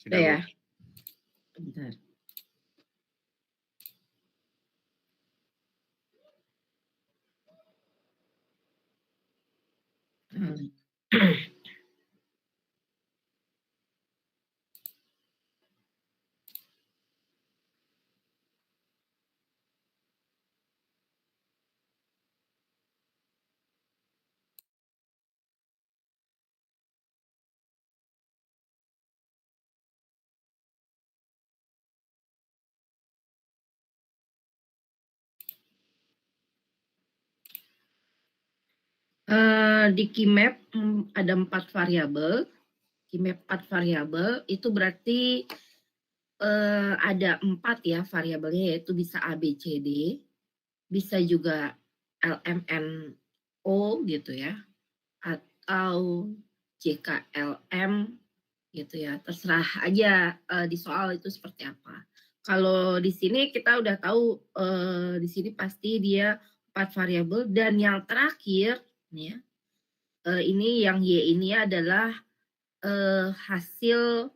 Sudah, ya. Bu. Bentar. Di Keymap ada 4 variabel. Keymap 4 variabel itu berarti ada 4 ya variabelnya, yaitu bisa A, B, C, D, bisa juga LMNO gitu ya, atau JKLM gitu ya, terserah aja di soal itu seperti apa. Kalau di sini kita udah tahu di sini pasti dia 4 variabel, dan yang terakhir nih ya, ini yang Y ini adalah hasil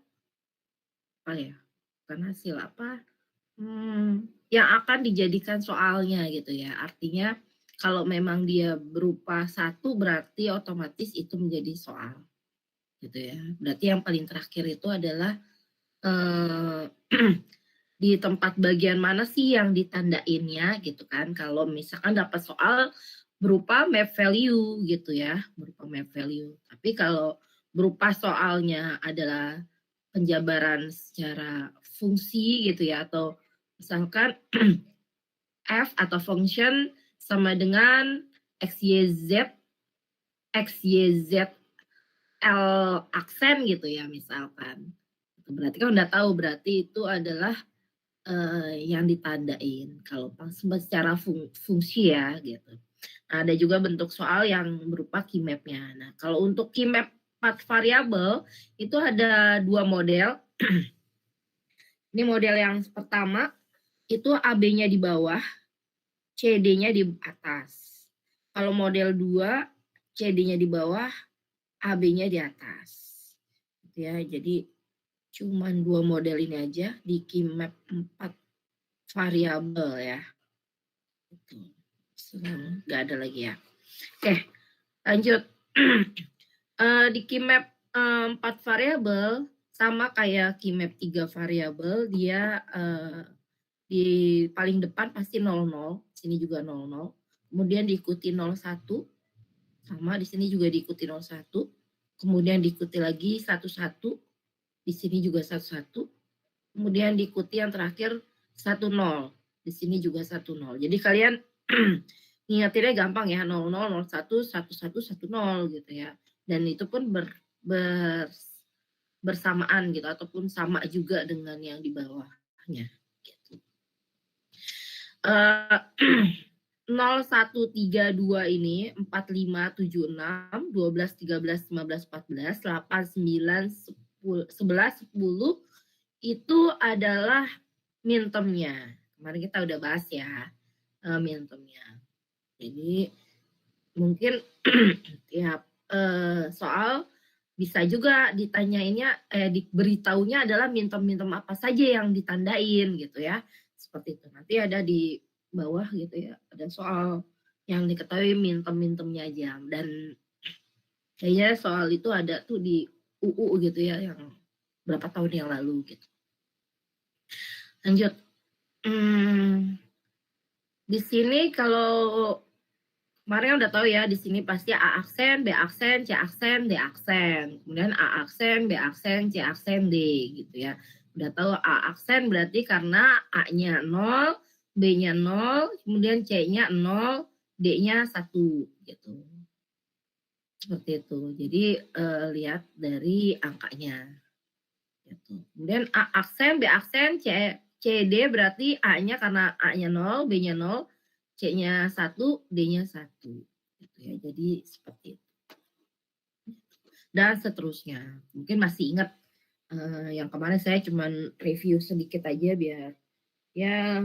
apa ya? Bukan hasil apa? Yang akan dijadikan soalnya gitu ya. Artinya kalau memang dia berupa 1 berarti otomatis itu menjadi soal gitu ya. Berarti yang paling terakhir itu adalah di tempat bagian mana sih yang ditandainnya gitu kan. Kalau misalkan dapat soal berupa map value gitu ya, berupa map value. Tapi kalau berupa soalnya adalah penjabaran secara fungsi gitu ya, atau misalkan f atau function sama dengan xyz l aksen gitu ya misalkan. Berarti kan udah tahu berarti itu adalah yang ditandain kalau secara fungsi ya gitu. Nah, ada juga bentuk soal yang berupa keymap-nya. Nah, kalau untuk keymap 4 variabel itu ada 2 model. Ini model yang pertama itu AB-nya di bawah, CD-nya di atas. Kalau model 2, CD-nya di bawah, AB-nya di atas. Gitu ya. Jadi cuman 2 model ini aja di keymap 4 variabel ya. Nggak ada lagi ya. Oke, lanjut. Di keymap 4 variabel sama kayak keymap 3 variabel, dia di paling depan pasti 00, sini juga 00. Kemudian diikuti 01, sama di sini juga diikuti 01. Kemudian diikuti lagi 11, di sini juga 11. Kemudian diikuti yang terakhir 10, di sini juga 10. Jadi kalian ngingetinnya gampang ya, 00, 01, 11, 10 gitu ya. Dan itu pun bersamaan gitu, ataupun sama juga dengan yang di bawahnya. Gitu. 0132 ini 4576 12 13 15 14 8 9 10 11 10 itu adalah mintermnya. Kemarin kita udah bahas ya mintermnya. Jadi mungkin tiap soal bisa juga ditanyainnya diberitahunya adalah minter-minter apa saja yang ditandain gitu ya. Seperti itu. Nanti ada di bawah gitu ya, ada soal yang diketahui minter-minternya aja, dan kayaknya soal itu ada tuh di UU gitu ya, yang berapa tahun yang lalu gitu. Lanjut. Di sini kalau kemarin udah tahu ya, di sini pasti A aksen, B aksen, C aksen, D aksen. Kemudian A aksen, B aksen, C aksen, D gitu ya. Udah tahu A aksen berarti karena A-nya 0, B-nya 0, kemudian C-nya 0, D-nya 1 gitu. Seperti itu. Jadi lihat dari angkanya. Gitu. Kemudian A aksen, B aksen, C, D berarti A-nya karena A-nya 0, B-nya 0, C-nya 1, D-nya 1. Gitu ya. Jadi seperti itu. Dan seterusnya. Mungkin masih ingat yang kemarin saya cuman review sedikit aja biar ya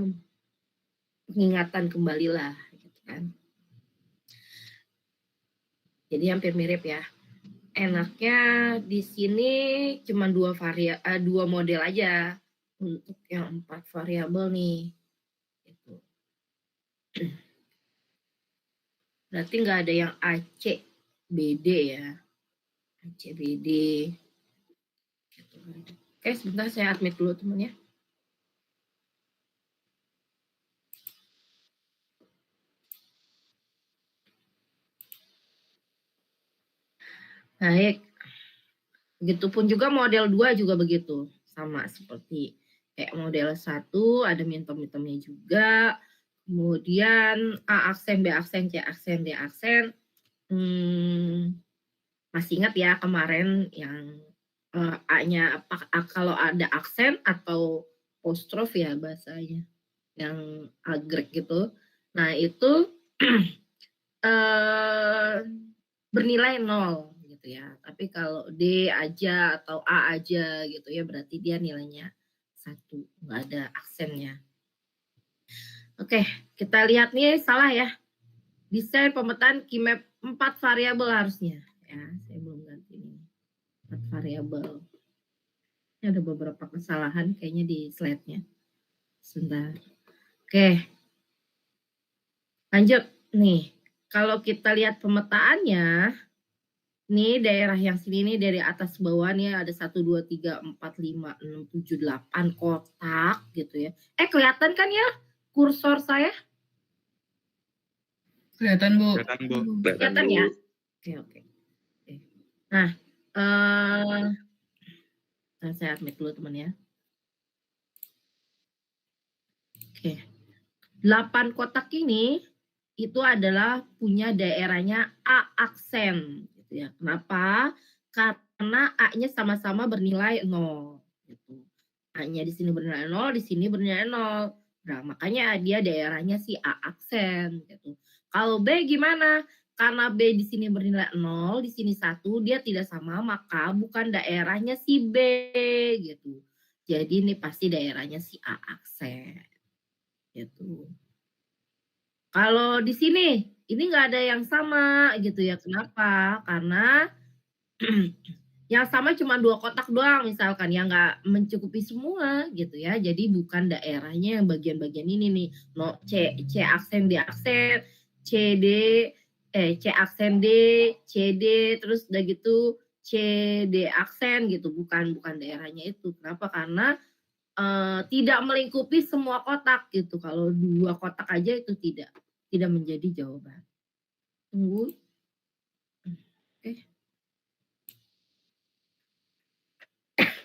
ingatan kembali lah. Gitu kan. Jadi hampir mirip ya. enaknya di sini cuma dua model aja untuk yang 4 variabel nih. Gitu. Berarti nggak ada yang AC, BD ya. AC, BD. Gitu. Oke, sebentar saya admit dulu temennya. Baik. Begitupun juga model 2 juga begitu. Sama seperti kayak model 1 ada mintom-mintomnya juga. Kemudian A aksen, B aksen, C aksen, D aksen. Masih ingat ya kemarin yang A-nya kalau ada aksen atau apostrof ya bahasanya. Yang agreg gitu. Nah itu bernilai 0 gitu ya. Tapi kalau D aja atau A aja gitu ya berarti dia nilainya 1, nggak ada aksennya. Oke, kita lihat nih salah ya. Desain pemetaan key map 4 variabel harusnya. Ya, saya belum ganti ini. 4 variabel. Ini ada beberapa kesalahan kayaknya di slide-nya. Sebentar. Oke. Lanjut nih. Kalau kita lihat pemetaannya, nih daerah yang sini nih dari atas bawah nih ada 1, 2, 3, 4, 5, 6, 7, 8 kotak gitu ya. Kelihatan kan ya kursor saya? Kelihatan, Bu. Kelihatan ya? Oke. Nah, saya admit dulu teman ya. Oke. 8 kotak ini itu adalah punya daerahnya A aksen gitu ya. Kenapa? Karena A-nya sama-sama bernilai 0 gitu. A-nya di sini bernilai 0, di sini bernilai 0. Nah, makanya dia daerahnya si A aksen gitu. Kalau B gimana? Karena B di sini bernilai 0, di sini 1, dia tidak sama, maka bukan daerahnya si B gitu. Jadi ini pasti daerahnya si A aksen. Gitu. Kalau di sini, ini nggak ada yang sama gitu ya. Kenapa? Karena yang sama cuma 2 kotak doang misalkan, yang nggak mencukupi semua gitu ya. Jadi bukan daerahnya yang bagian-bagian ini nih. No, C aksen, D aksen, CD, C aksen D, CD, terus udah gitu CD aksen gitu. Bukan daerahnya itu. Kenapa? Karena tidak melingkupi semua kotak gitu. Kalau 2 kotak aja itu tidak menjadi jawaban. Tunggu. Oke.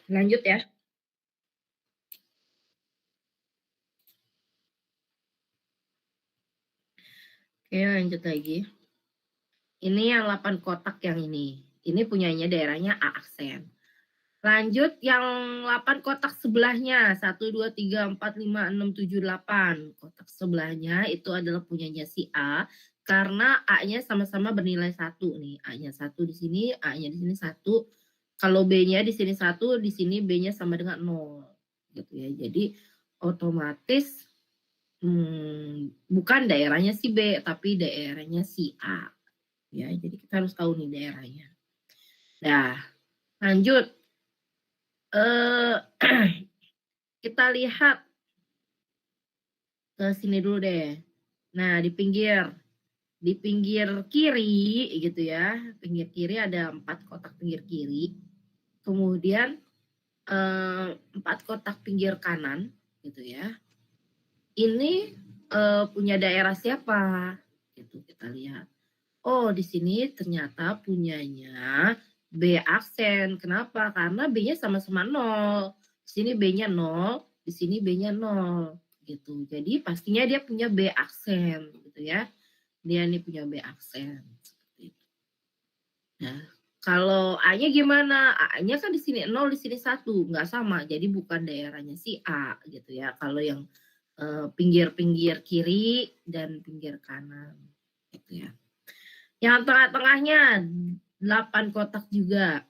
Lanjut ya. Oke, lanjut lagi. Ini yang 8 kotak yang ini. Ini punyanya daerahnya A aksen. Lanjut yang 8 kotak sebelahnya. 1, 2, 3, 4, 5, 6, 7, 8. Kotak sebelahnya itu adalah punyanya si A. Karena A-nya sama-sama bernilai 1 nih. A-nya 1 di sini, A-nya di sini 1. Kalau B-nya di sini 1, di sini B-nya sama dengan 0. Gitu ya. Jadi otomatis bukan daerahnya si B, tapi daerahnya si A. Ya, jadi kita harus tahu nih daerahnya. Nah, lanjut. Kita lihat ke sini dulu deh. Nah, di pinggir kiri gitu ya. Pinggir kiri ada 4 kotak pinggir kiri. Kemudian 4 kotak pinggir kanan gitu ya. Ini punya daerah siapa? Gitu kita lihat. Oh, di sini ternyata punyanya B aksen. Kenapa? Karena B-nya sama-sama 0. Di sini B-nya 0, di sini B-nya 0 gitu. Jadi pastinya dia punya B aksen gitu ya. Dia nih punya B aksen seperti itu. Nah, kalau A-nya gimana? A-nya kan di sini 0, di sini 1, nggak sama. Jadi bukan daerahnya si A gitu ya. Kalau yang pinggir-pinggir kiri dan pinggir kanan gitu ya. Yang tengah-tengahnya 8 kotak juga.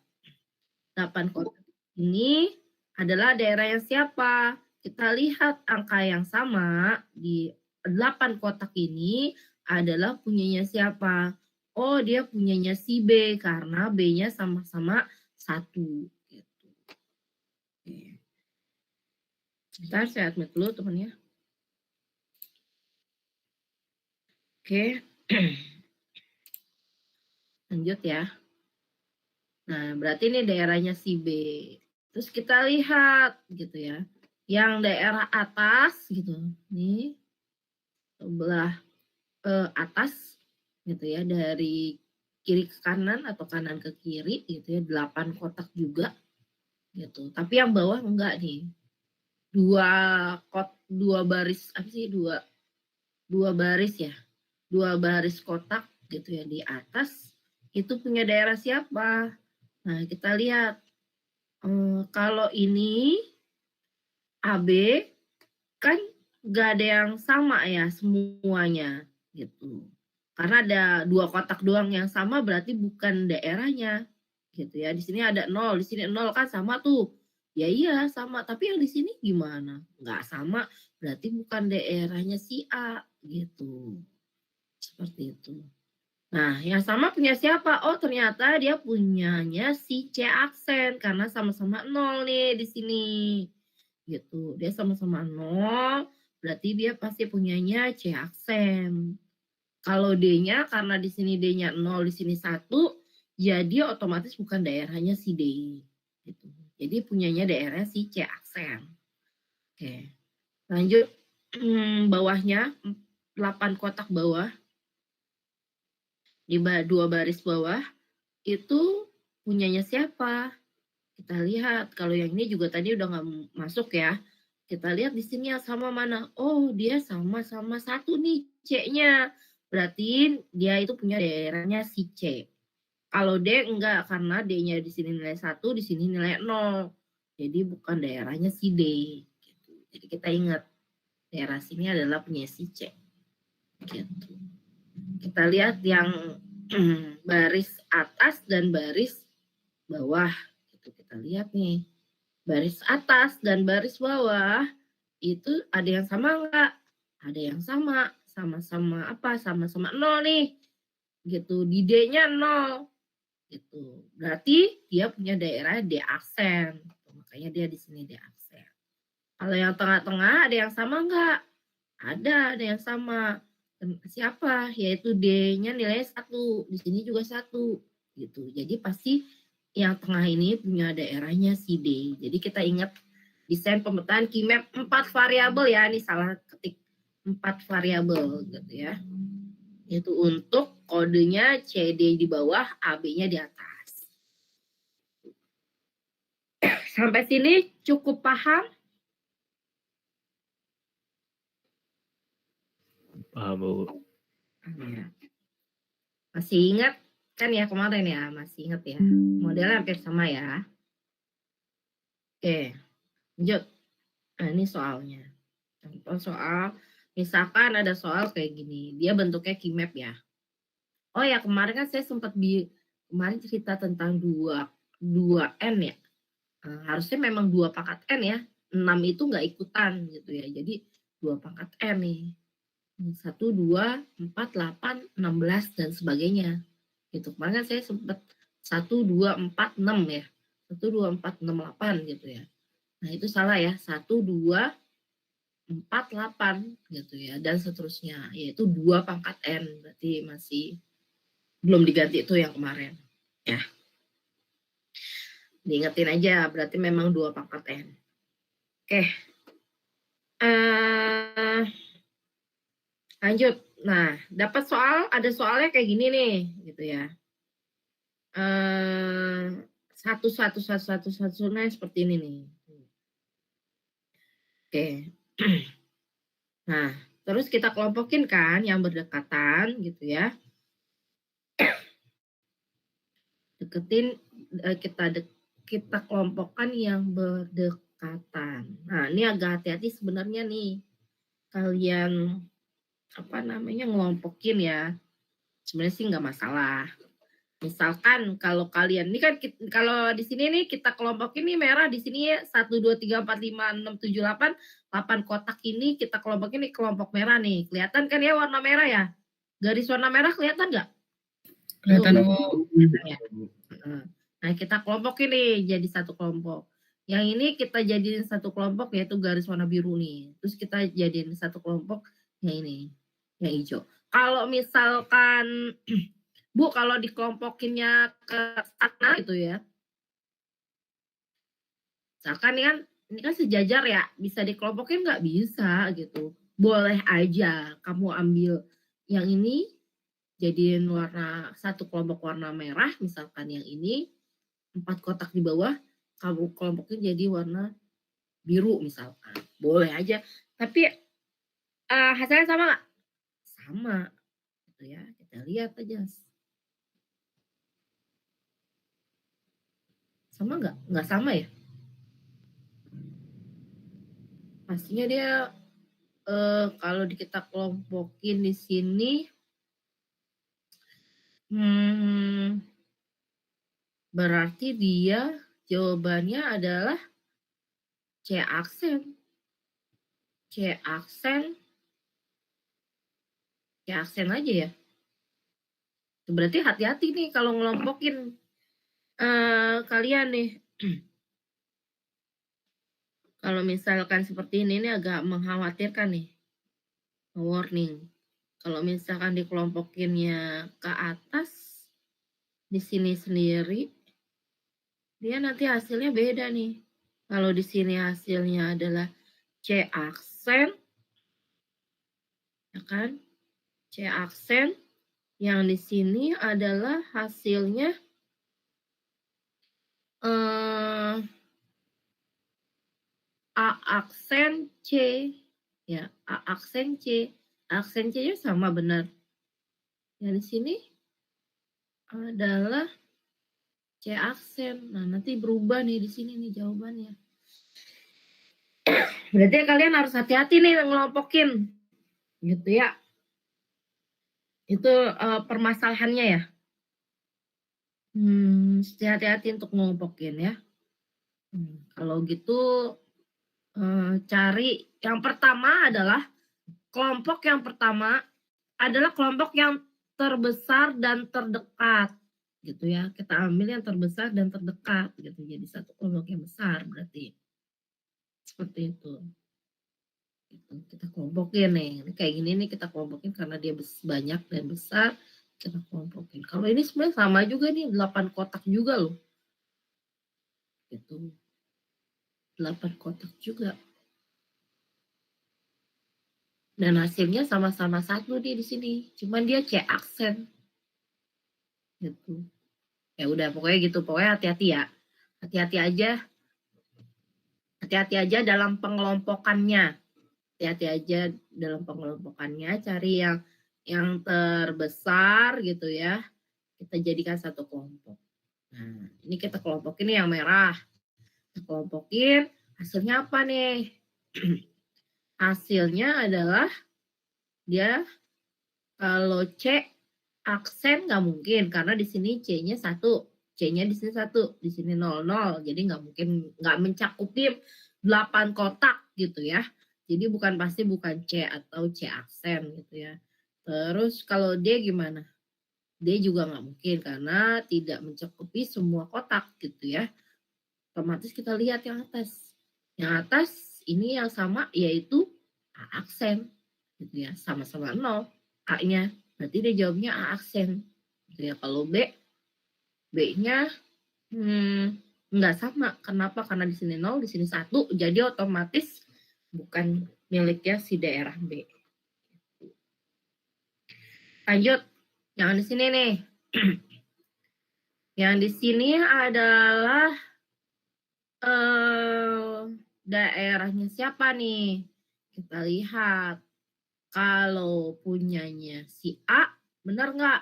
8 kotak ini adalah daerah yang siapa? Kita lihat angka yang sama di 8 kotak ini adalah punyanya siapa? oh dia punyanya si B karena B-nya sama-sama 1 gitu. Oke. Bentar saya admit dulu temannya. Oke. Lanjut ya. Nah, berarti ini daerahnya si B. Terus kita lihat gitu ya. Yang daerah atas gitu. Nih sebelah atas gitu ya, dari kiri ke kanan atau kanan ke kiri gitu ya, 8 kotak juga gitu. Tapi yang bawah enggak nih. Dua baris apa sih? Dua baris ya. Dua baris kotak gitu ya di atas itu punya daerah siapa? Nah, kita lihat kalau ini AB kan gak ada yang sama ya semuanya gitu. Karena ada 2 kotak doang yang sama berarti bukan daerahnya gitu ya. Di sini ada 0, di sini 0 kan sama tuh. Ya iya sama, tapi yang di sini gimana? Nggak sama, berarti bukan daerahnya si A gitu. Seperti itu. Nah, yang sama punya siapa? Oh, ternyata dia punyanya si C aksen karena sama-sama 0 nih di sini. Gitu. Dia sama-sama 0, berarti dia pasti punyanya C aksen. Kalau D-nya karena di sini D-nya 0, di sini 1, jadi otomatis bukan daerahnya si D. Gitu. Jadi punyanya daerah si C aksen. Oke. Lanjut bawahnya 8 kotak bawah. Di 2 baris bawah itu punyanya siapa? Kita lihat kalau yang ini juga tadi udah nggak masuk ya. Kita lihat di sini yang sama mana? Oh, dia sama-sama 1 nih C-nya. Berarti dia itu punya daerahnya si C. Kalau D enggak karena D-nya di sini nilai 1, di sini nilai 0. Jadi bukan daerahnya si D. Gitu. Jadi kita ingat daerah sini adalah punya si C. Gitu. Kita lihat yang baris atas dan baris bawah. Itu kita lihat nih. Baris atas dan baris bawah itu ada yang sama enggak? Ada yang sama. Sama-sama apa? Sama-sama 0 nih. Gitu. Di D-nya 0. Gitu. Berarti dia punya daerah D aksen. Makanya dia di sini D aksen. Kalau yang tengah-tengah ada yang sama enggak? Ada yang sama. Siapa? Yaitu D-nya nilai 1. Di sini juga 1. Gitu. Jadi pasti yang tengah ini punya daerahnya si D. Jadi kita ingat desain pemetaan Keymap 4 variabel ya. Ini salah ketik 4 variabel gitu ya. Itu untuk kodenya CD di bawah, AB-nya di atas. Sampai sini cukup paham? Paham, Bu. Ya. Masih ingat kan ya kemarin ya? Masih ingat ya? Modelnya hampir sama ya. Oke, lanjut. Nah, ini soalnya. Contoh soal, misalkan ada soal kayak gini. Dia bentuknya Keymap ya. Oh ya, kemarin kan saya sempat kemarin cerita tentang 2N ya. Harusnya memang 2 pangkat N ya. 6 itu nggak ikutan gitu ya. Jadi 2 pangkat N nih. 1, 2, 4, 8, 16, dan sebagainya. Gitu. Kemarin kan saya sempat 1, 2, 4, 6 ya. 1, 2, 4, 6, 8 gitu ya. Nah itu salah ya. 1, 2, 4, 8 gitu ya. Dan seterusnya. Yaitu 2 pangkat N. Berarti masih belum diganti itu yang kemarin. Ya. Diingetin aja. Berarti memang 2 pangkat N. Oke. Lanjut. Nah, dapat soal, ada soalnya kayak gini nih, gitu ya. 1, 1, 1, 1, 1, nah seperti ini nih. Oke. Nah, terus kita kelompokin kan yang berdekatan, gitu ya. Deketin, kita kelompokkan yang berdekatan. Nah, ini agak hati-hati sebenarnya nih. Kalian ngelompokin ya. Sebenarnya sih nggak masalah. Misalkan kalau kalian ini kan kalau di sini nih kita kelompokin nih merah di sini 1 2 3 4 5 6 7 8 8 kotak ini kita kelompokin nih kelompok merah nih. Kelihatan kan ya warna merah ya? Garis warna merah kelihatan nggak? Kelihatan ya. Nah, kita kelompokin nih jadi satu kelompok. Yang ini kita jadiin satu kelompok yaitu garis warna biru nih. Terus kita jadiin satu kelompok yang ini, yang hijau. Kalau misalkan Bu, kalau dikelompokinnya ke sana gitu ya. Misalkan ini kan sejajar ya, bisa dikelompokin nggak bisa gitu. Boleh aja kamu ambil yang ini jadiin warna satu kelompok warna merah, misalkan yang ini 4 kotak di bawah kamu kelompokin jadi warna biru misalkan. Boleh aja. Tapi hasilnya sama nggak? Sama. Gitu ya. Kita lihat aja. Sama nggak? Nggak sama ya? Pastinya dia kalau kita kelompokin di sini berarti dia jawabannya adalah C aksen. C aksen aja ya. Berarti hati-hati nih kalau ngelompokin kalian nih. Kalau misalkan seperti ini agak mengkhawatirkan nih. Warning. Kalau misalkan dikelompokinnya ke atas di sini sendiri, dia nanti hasilnya beda nih. Kalau di sini hasilnya adalah C aksen, ya kan? C aksen, yang di sini adalah hasilnya A aksen C, ya A aksen C, aksen C-nya sama benar. Yang di sini adalah C aksen. Nah, nanti berubah nih di sini nih jawabannya. Berarti kalian harus hati-hati nih ngelompokin. Gitu ya. Itu permasalahannya ya. Hati-hati untuk ngelompokin ya. Kalau gitu cari yang pertama adalah kelompok yang pertama adalah kelompok yang terbesar dan terdekat gitu ya. Kita ambil yang terbesar dan terdekat gitu. Jadi satu kelompok yang besar berarti. Seperti itu. Kita kelompokin nih. Kayak gini nih kita kelompokin karena dia banyak dan besar. Kita kelompokin. Kalau ini sebenarnya sama juga nih, 8 kotak juga loh. Gitu. 8 kotak juga. Dan hasilnya sama-sama satu nih di sini. Cuman dia C aksen. Gitu. Ya udah pokoknya gitu. Pokoknya hati-hati ya. Hati-hati aja. Hati-hati aja dalam pengelompokannya. Hati-hati aja dalam pengelompokannya. Cari yang terbesar gitu ya. Kita jadikan satu kelompok. Nah, ini kita kelompokin yang merah. Kita kelompokin, hasilnya apa nih? Hasilnya adalah dia kalau C aksen nggak mungkin karena di sini C-nya 1, C-nya di sini 1, di sini 00. Jadi nggak mungkin, nggak mencakupi 8 kotak gitu ya. Jadi bukan C atau C aksen gitu ya. Terus kalau D gimana? D juga nggak mungkin karena tidak mencakupi semua kotak gitu ya. Otomatis kita lihat yang atas. Yang atas ini yang sama yaitu A aksen. Gitu ya, sama-sama 0 A-nya. Berarti dia jawabnya A aksen. Gitu ya. Kalau B-nya nggak sama. Kenapa? Karena di sini 0, di sini 1. Jadi otomatis bukan miliknya si daerah B. Lanjut. Yang di sini nih. Yang di sini adalah daerahnya siapa nih? Kita lihat. Kalau punyanya si A, benar nggak?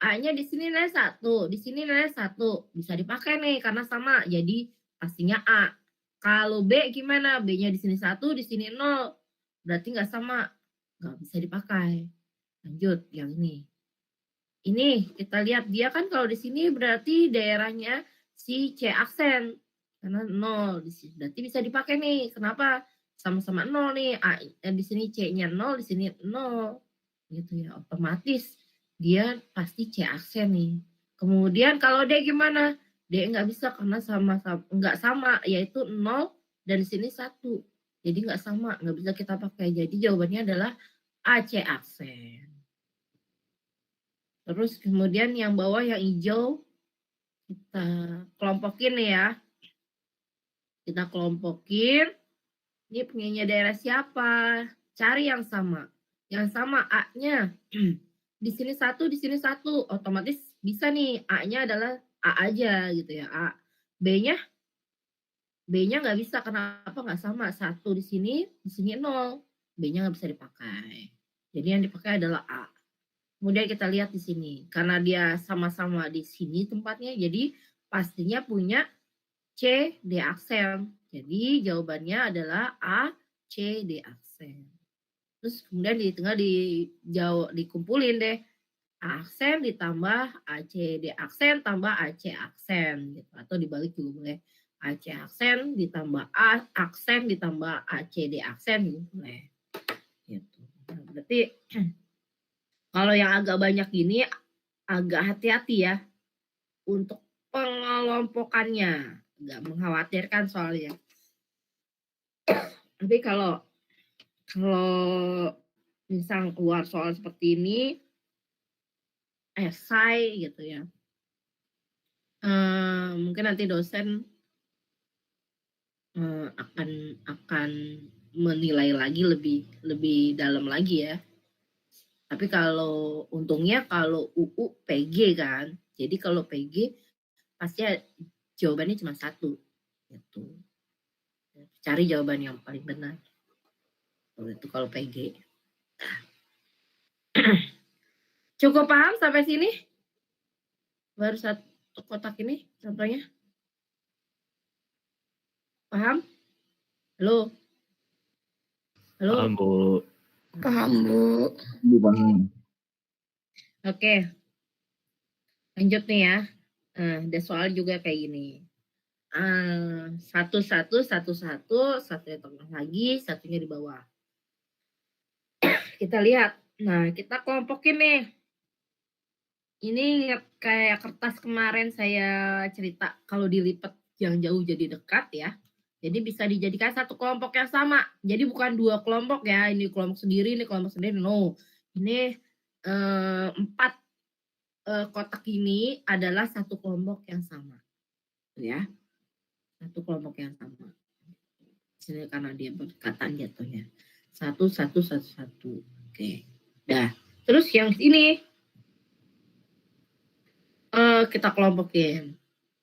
A-nya di sini nilai 1, di sini nilai 1. Bisa dipakai nih karena sama. Jadi pastinya A. Kalau B gimana? B-nya di sini 1, di sini 0. Berarti nggak sama. Nggak bisa dipakai. Lanjut yang ini. Ini kita lihat dia kan kalau di sini berarti daerahnya si C aksen. Karena 0 di sini. Berarti bisa dipakai nih. Kenapa? Sama-sama 0 nih. Di sini C-nya 0, di sini 0. Gitu ya. Otomatis dia pasti C aksen nih. Kemudian kalau D gimana? D nggak bisa karena sama-sama nggak sama, yaitu 0 dan di sini 1. Jadi nggak sama, nggak bisa kita pakai. Jadi jawabannya adalah AC aksen. Terus kemudian yang bawah yang hijau kita kelompokin nih ya. Kita kelompokin. Ini penyanyi daerah siapa? Cari yang sama. Yang sama A-nya. Di sini 1, di sini 1. Otomatis bisa nih. A-nya adalah A aja gitu ya. A. B-nya nggak bisa. Kenapa nggak sama? 1 di sini 0. B-nya nggak bisa dipakai. Jadi yang dipakai adalah A. Kemudian kita lihat di sini. Karena dia sama-sama di sini tempatnya. Jadi pastinya punya C, D aksen. Jadi jawabannya adalah A, C, D aksen. Terus kemudian di tengah dikumpulin deh. A aksen ditambah AC, D aksen tambah AC aksen. Gitu. Atau dibalik juga boleh. AC aksen ditambah A aksen ditambah AC, D aksen. Gitu boleh. Gitu. Nah, berarti kalau yang agak banyak gini agak hati-hati ya untuk pengelompokannya. Agak mengkhawatirkan soalnya. Tapi kalau misal keluar soal seperti ini, esai gitu ya, mungkin nanti dosen akan menilai lagi lebih dalam lagi ya. Tapi kalau untungnya kalau UU PG kan, jadi kalau PG pasti jawabannya cuma 1 gitu. Cari jawaban yang paling benar. Itu kalau PG. Cukup paham sampai sini? Baru 1 kotak ini contohnya. Paham? Halo? Halo? Paham, Bu. Paham, Bu. Oke. Lanjut nih ya. Ada soal juga kayak gini. 1, 1, 1, 1, satunya tengah lagi, satunya di bawah. Kita lihat. Nah, kita kelompokin nih. Ini kayak kertas kemarin saya cerita kalau dilipat yang jauh jadi dekat ya. Jadi bisa dijadikan satu kelompok yang sama. Jadi bukan 2 kelompok ya. Ini kelompok sendiri, ini kelompok sendiri. No. Ini 4 kotak ini adalah satu kelompok yang sama. Ya. Satu kelompok yang sama. Sini karena dia berdekatan jatuhnya. 1, 1, 1, 1. Oke. Dah. Terus yang ini kita kelompokin.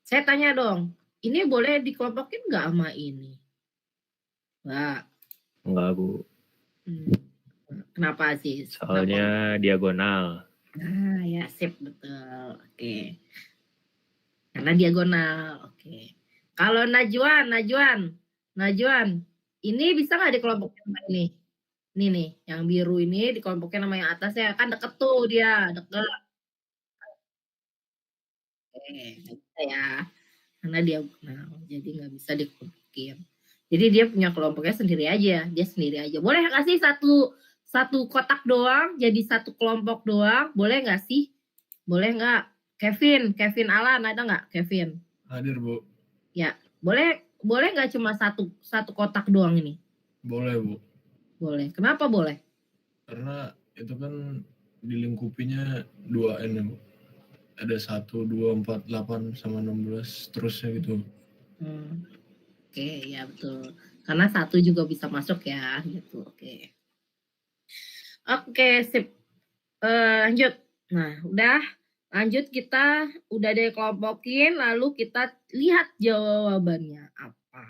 Saya tanya dong, ini boleh dikelompokin nggak sama ini? Nggak. Enggak, Bu. Kenapa sih? Soalnya diagonal. Nah, ya sip, betul. Oke. Karena diagonal. Oke. Kalau Najwan, ini bisa nggak dikelompokin sama ini? Ini nih, yang biru ini dikelompokin sama yang atasnya. Kan deket tuh dia, deket. Oke, nggak bisa ya. Karena diagonal, jadi nggak bisa dikelompokin. Jadi dia punya kelompoknya sendiri aja, dia sendiri aja. Boleh nggak sih satu kotak doang, jadi satu kelompok doang? Boleh nggak sih? Boleh nggak? Kevin Alan ada nggak Kevin? Hadir, Bu. Ya, boleh nggak cuma satu kotak doang ini? Boleh, Bu. Boleh. Kenapa boleh? Karena itu kan dilingkupinya 2N ya, Bu. Ada 1, 2, 4, 8, sama 16, terusnya gitu. Oke, ya betul. Karena 1 juga bisa masuk ya, gitu. Oke, sip. Lanjut. Nah, udah. Lanjut kita udah dikelompokin, lalu kita lihat jawabannya apa.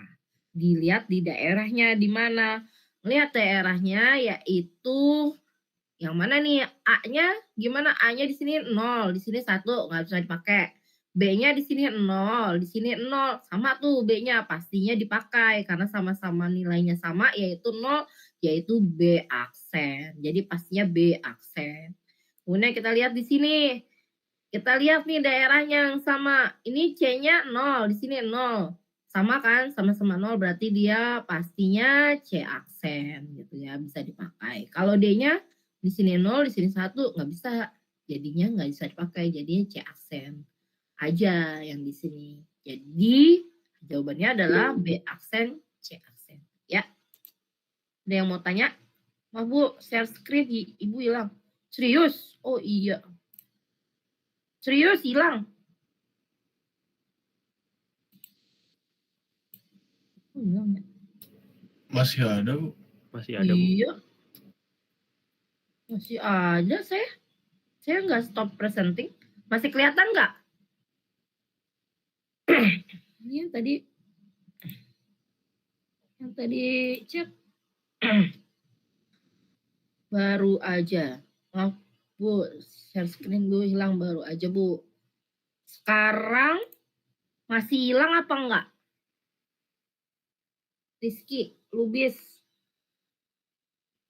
Dilihat di daerahnya di mana. Lihat daerahnya yaitu yang mana nih? A-nya gimana? A-nya di sini 0, di sini 1, nggak bisa dipakai. B-nya di sini 0, di sini 0. Sama tuh B-nya, pastinya dipakai karena sama-sama nilainya sama yaitu 0, yaitu B aksen. Jadi pastinya B aksen. Kemudian kita lihat di sini. Kita lihat nih daerahnya yang sama. Ini C-nya 0, di sini 0. Sama kan? Sama-sama 0 berarti dia pastinya C aksen gitu ya, bisa dipakai. Kalau D-nya di sini 0, di sini 1 nggak bisa. jadinya nggak bisa dipakai, jadinya C aksen aja yang di sini. Jadi jawabannya adalah B aksen, C aksen. Ya. Ada yang mau tanya? Maaf Bu, share screen Ibu hilang. Serius? Oh iya. Serius hilang. Oh, hilang ya? Masih ada, Bu. Masih ada, Bu. Iya. Masih ada saya. Saya nggak stop presenting. Masih kelihatan nggak? Ini yang tadi chat. Baru aja. Maaf Bu, share screen dulu hilang baru aja Bu. Sekarang masih hilang apa enggak? Rizky, Lubis.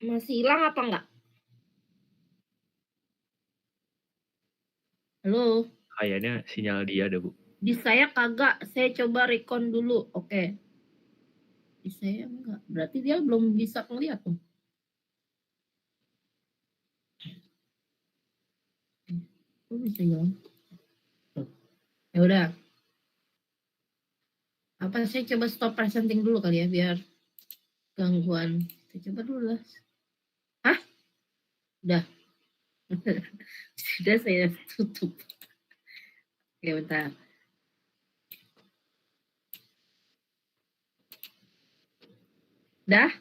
Masih hilang apa enggak? Halo? Kayaknya sinyal dia ada, Bu. Di saya kagak, saya coba recon dulu. Oke. Di saya enggak. Berarti dia belum bisa ngeliat tuh. Kok bisa hilang? Ya udah. Apa saya coba stop presenting dulu kali ya biar gangguan. Kita coba dulu lah. Hah? Udah. Sudah saya tutup. Oke, bentar. Dah?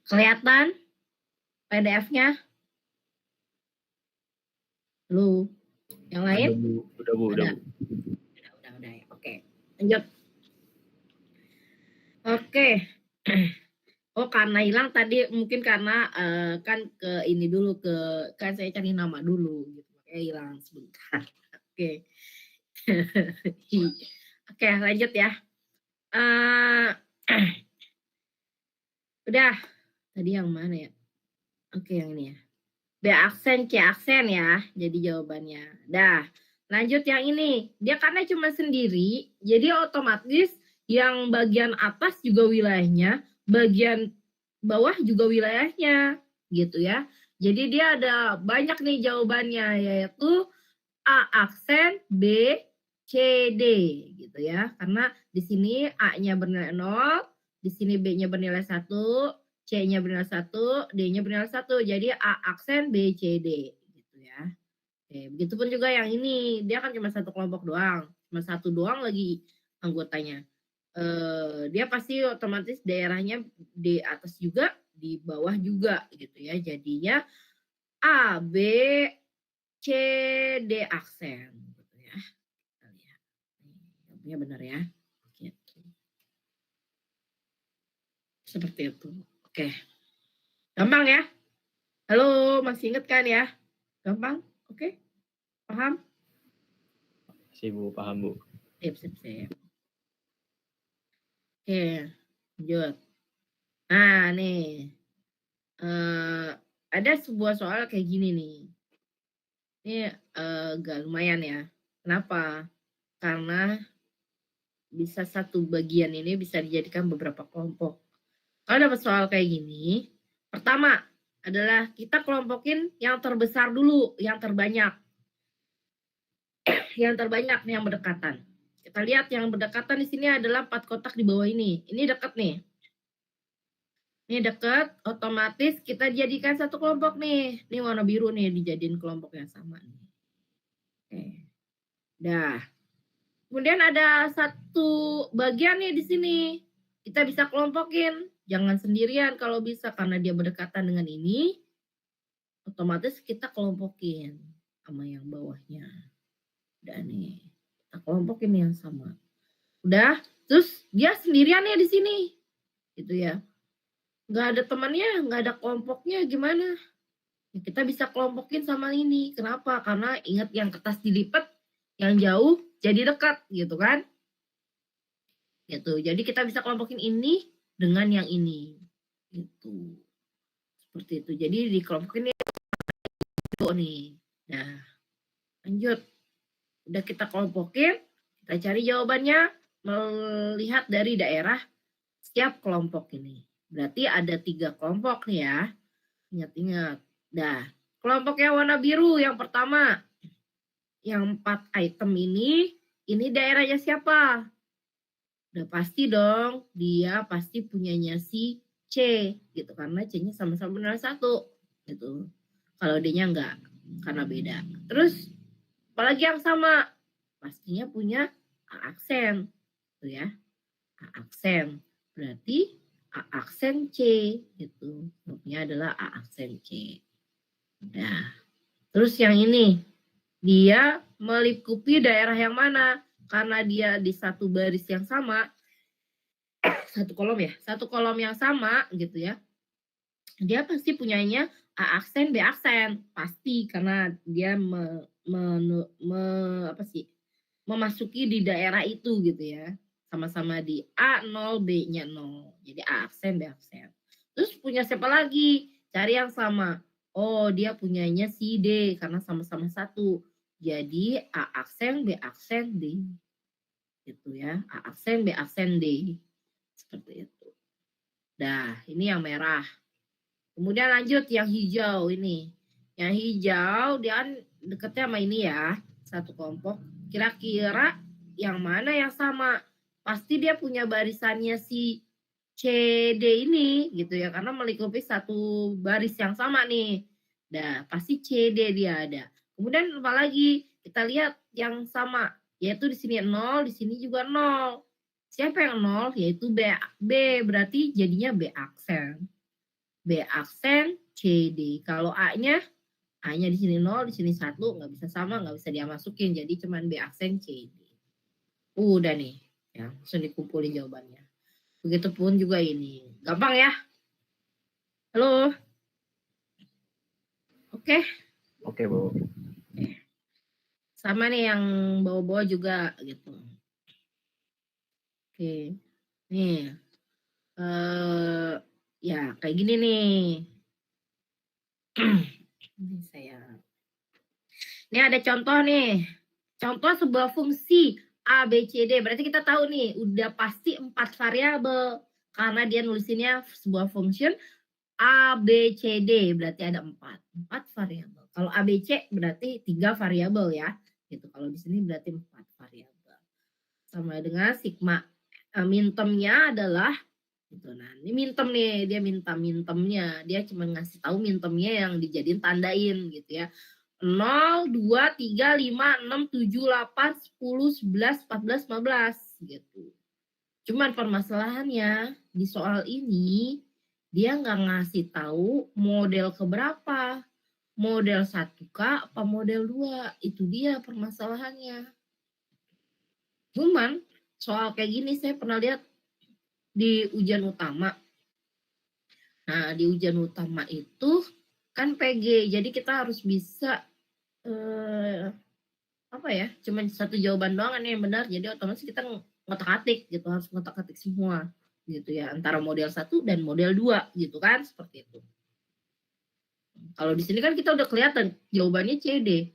Kelihatan PDF-nya? Halo? Yang lain? Ada, Bu. Udah, Bu. Udah, Ada. Bu. Udah ya. Oke. Lanjut. Oke. Oh, karena hilang tadi mungkin karena kan ke ini dulu kan saya cari nama dulu gitu. Makanya hilang sebentar. Oke. Oke, lanjut ya. Udah. Tadi yang mana ya? Oke, yang ini ya. B aksen, C aksen ya. Jadi jawabannya. Dah. Lanjut yang ini. Dia karena cuma sendiri, jadi otomatis yang bagian atas juga wilayahnya, bagian bawah juga wilayahnya, gitu ya. Jadi dia ada banyak nih jawabannya, yaitu A aksen, B, C, D, gitu ya. Karena di sini A-nya bernilai 0, di sini B-nya bernilai 1, C-nya bernilai 1, D-nya bernilai 1. Jadi A aksen, B, C, D, gitu ya. Oke, begitupun juga yang ini, dia kan cuma satu kelompok doang, cuma satu doang lagi anggotanya. Dia pasti otomatis daerahnya di atas juga, di bawah juga gitu ya. Jadinya A, B, C, D aksen gitu ya. Kita lihat. Ini benar ya. Gitu. Seperti itu. Oke. Gampang ya? Halo, masih ingat kan ya? Gampang? Oke. Paham? Sip, Bu. Paham, Bu. Sip. Oke, lanjut. Nah, nih. Ada sebuah soal kayak gini nih. Ini agak lumayan ya. Kenapa? Karena bisa satu bagian ini bisa dijadikan beberapa kelompok. Kalau dapat soal kayak gini, pertama adalah kita kelompokin yang terbesar dulu, yang terbanyak. Yang terbanyak nih yang berdekatan. Kita lihat yang berdekatan di sini adalah 4 kotak di bawah ini. Ini dekat nih. Ini dekat, otomatis kita jadikan satu kelompok nih. Ini warna biru nih, dijadiin kelompok yang sama nih. Oke. Dah. Kemudian ada satu bagian nih di sini. Kita bisa kelompokin. Jangan sendirian kalau bisa, karena dia berdekatan dengan ini. Otomatis kita kelompokin sama yang bawahnya. Udah nih. Kita kelompokin yang sama. Udah. Terus dia sendirian nih di sini. Gitu ya. Nggak ada temannya, nggak ada kelompoknya, gimana? Ya, kita bisa kelompokin sama ini. Kenapa? Karena ingat yang kertas dilipat, yang jauh jadi dekat, gitu kan? Gitu. Jadi kita bisa kelompokin ini dengan yang ini. Gitu. Seperti itu. Jadi dikelompokin nih. Nah, lanjut. Udah kita kelompokin, kita cari jawabannya melihat dari daerah setiap kelompok ini. Berarti ada 3 kelompok nih ya. Ingat-ingat. Dah, Kelompok yang warna biru yang pertama. Yang 4 item ini daerahnya siapa? Udah pasti dong, dia pasti punyanya si C gitu karena C-nya sama-sama benar 1 gitu. Kalau D-nya enggak karena beda. Terus apalagi yang sama? Pastinya punya A aksen. Tuh ya. A aksen. Berarti A aksen C gitu. Maksudnya adalah A aksen C. Nah, terus yang ini dia melingkupi daerah yang mana? Karena dia di satu baris yang sama, satu kolom yang sama gitu ya. Dia pasti punyanya A aksen, B aksen, pasti karena dia memasuki di daerah itu gitu ya. Sama-sama di A0, B-nya 0. Jadi A aksen, B aksen. Terus punya siapa lagi? Cari yang sama. Oh, dia punyanya si D karena sama-sama 1. Jadi A aksen, B aksen, D. Gitu ya. A aksen, B aksen, D. Seperti itu. Nah, ini yang merah. Kemudian lanjut yang hijau ini. Yang hijau dia kan dekatnya sama ini ya. Satu kelompok. Kira-kira yang mana yang sama? Pasti dia punya barisannya si CD ini gitu ya. Karena melingkupi satu baris yang sama nih. Nah, pasti CD dia ada. Kemudian apa lagi? Kita lihat yang sama. Yaitu di sini 0, di sini juga 0. Siapa yang 0? Yaitu B. Berarti jadinya B aksen. B aksen CD. Kalau A-nya di sini 0, di sini 1, nggak bisa sama, nggak bisa dia masukin. Jadi cuman B aksen CD. Udah nih, ya, langsung dikumpulin jawabannya. Begitupun juga ini. Gampang ya? Halo? Oke? Oke, Bu. Sama nih yang bawa-bawa juga gitu. Oke. Nih. Ya, kayak gini nih. Ini ada contoh nih. Contoh sebuah fungsi A, B, C, D. Berarti kita tahu nih, udah pasti 4 variabel. Karena dia nulisinnya sebuah function A, B, C, D. Berarti ada 4. 4 variabel. Kalau A, B, C berarti 3 variabel ya. Gitu. Kalau di sini berarti 4 variabel. Sama dengan sigma. Mintemnya adalah gitu. Nah, ini mintem nih, dia minta mintemnya. Dia cuma ngasih tahu mintemnya yang dijadiin tandain gitu ya. 0, 2, 3, 5, 6, 7, 8, 10, 11, 14, 15 gitu. Cuman permasalahannya di soal ini dia nggak ngasih tahu model keberapa. Model 1 kah apa model 2? Itu dia permasalahannya. Cuman soal kayak gini saya pernah lihat di ujian utama. Nah, di ujian utama itu kan PG, jadi kita harus bisa cuman satu jawaban doang yang benar, jadi otomatis kita ngotak-atik gitu, harus ngotak-atik semua gitu ya, antara model 1 dan model 2 gitu kan, seperti itu. Kalau di sini kan kita udah kelihatan jawabannya CD.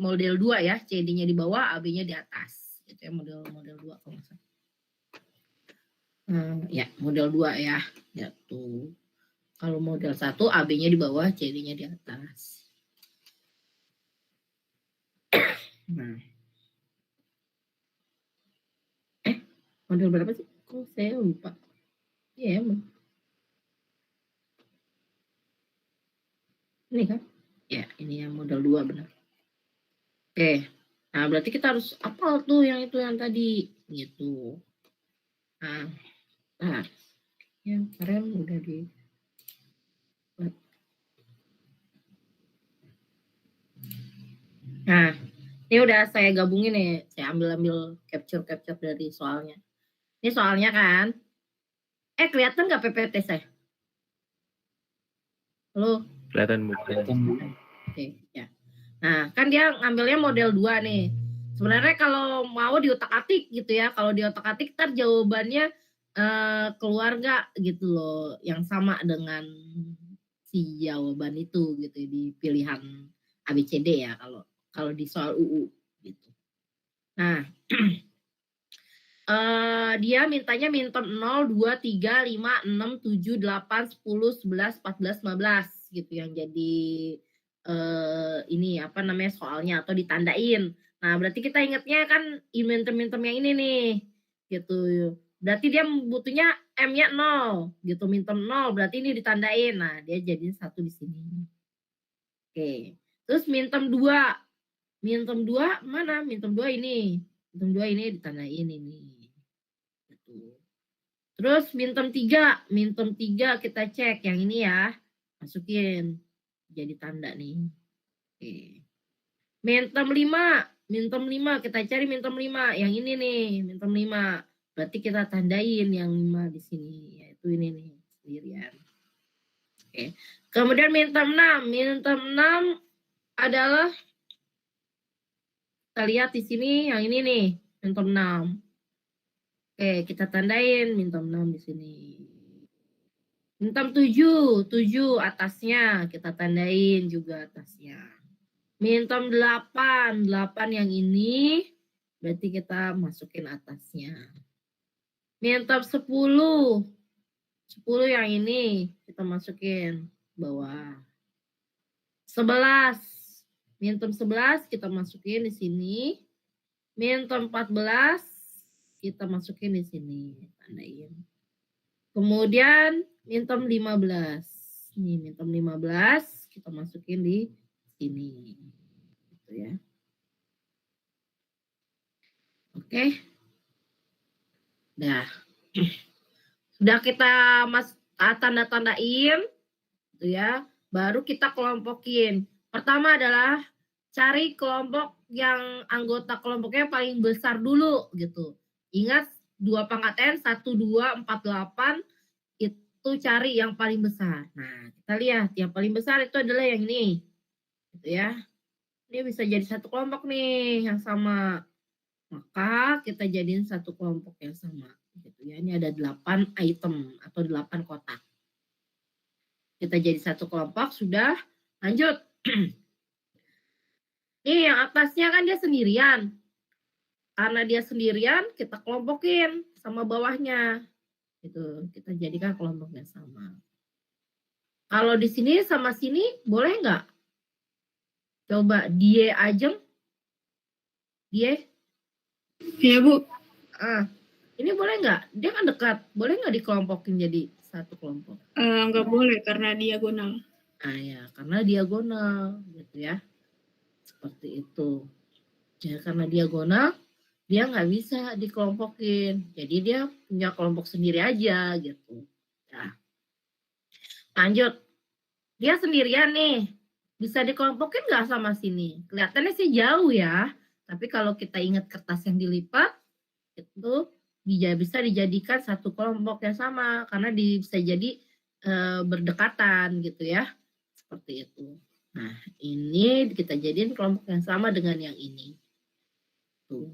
Model 2 ya, CD-nya di bawah, AB-nya di atas. Gitu ya, model 2 kalau nggak salah. Ya, model 2 ya. Ya tuh. Kalau model 1 AB-nya di bawah, CD-nya di atas. Nah. Model berapa sih? Kok saya lupa. Iya, emang. Ini kan? Ya, ini yang model 2 benar. Oke. Nah, berarti kita harus hafal tuh yang itu yang tadi gitu. Nah, yang keren udah di Nah, ini udah saya gabungin nih. Saya ambil capture dari soalnya. Ini soalnya kan. Kelihatan nggak PPT saya? Halo? Kelihatan, Bu. Oke, ya. Nah, kan dia ngambilnya model 2 nih. Sebenarnya kalau mau diotak-atik gitu ya. Kalau diotak-atik ntar jawabannya keluar nggak gitu loh. Yang sama dengan si jawaban itu gitu di pilihan ABCD ya kalau di soal UU gitu. Nah, dia mintanya minta 0, 2, 3, 5, 6, 7, 8, 10, 11, 14, 15 gitu yang jadi ini apa namanya soalnya atau ditandain. Nah, berarti kita ingatnya kan minterm yang ini nih. Gitu. Berarti dia butuhnya M-nya 0 gitu, minterm 0 berarti ini ditandain. Nah, dia jadi 1 di sini. Oke. Terus minterm 2. Minterm 2 mana? Minterm 2 ini. Minterm 2 ini ditandain ini. Gitu. Terus minterm 3. Minterm 3 kita cek yang ini ya. Masukin. Jadi tanda nih. Oke. Minterm 5. Minterm 5 kita cari minterm 5. Yang ini nih, minterm 5. Berarti kita tandain yang 5 di sini, yaitu ini nih, sendirian. Oke. Kemudian minterm 6. Minterm 6 adalah kita lihat di sini yang ini nih, minterm 6. Oke, kita tandain minterm 6 di sini. Minterm 7, 7 atasnya kita tandain juga atasnya. Minterm 8, 8 yang ini berarti kita masukin atasnya. Minterm 10, 10 yang ini kita masukin bawah. 11, minterm 11 kita masukin di sini. Minterm 14 kita masukin di sini, tandain. Kemudian minterm 15. Nih, minterm 15 kita masukin di sini. Gitu ya. Oke. Dah. Sudah kita tanda-tandain gitu ya. Baru kita kelompokin. Pertama adalah cari kelompok yang anggota kelompoknya paling besar dulu gitu. Ingat 2 pangkat N, 1, 2, 4, 8 itu cari yang paling besar. Nah, kita lihat yang paling besar itu adalah yang ini. Gitu ya. Ini bisa jadi satu kelompok nih yang sama. Maka kita jadiin satu kelompok yang sama. Gitu ya. Ini ada 8 item atau 8 kotak. Kita jadi satu kelompok, sudah. Lanjut. Nih yang atasnya kan dia sendirian. Karena dia sendirian, kita kelompokin sama bawahnya. Gitu. Kita jadikan kelompok yang sama. Kalau di sini sama sini boleh nggak? Coba dia aja. Dia. Iya, Bu. Ini boleh nggak? Dia kan dekat. Boleh nggak dikelompokin jadi satu kelompok? Nggak boleh karena diagonal. Ya, karena diagonal. Gitu ya. Seperti itu. Ya, karena diagonal, dia nggak bisa dikelompokin. Jadi dia punya kelompok sendiri aja gitu. Nah, lanjut. Dia sendirian nih. Bisa dikelompokin nggak sama sini? Kelihatannya sih jauh ya. Tapi kalau kita ingat kertas yang dilipat, itu bisa dijadikan satu kelompok yang sama. Karena bisa jadi berdekatan gitu ya. Seperti itu. Nah, ini kita jadiin kelompok yang sama dengan yang ini. Tuh.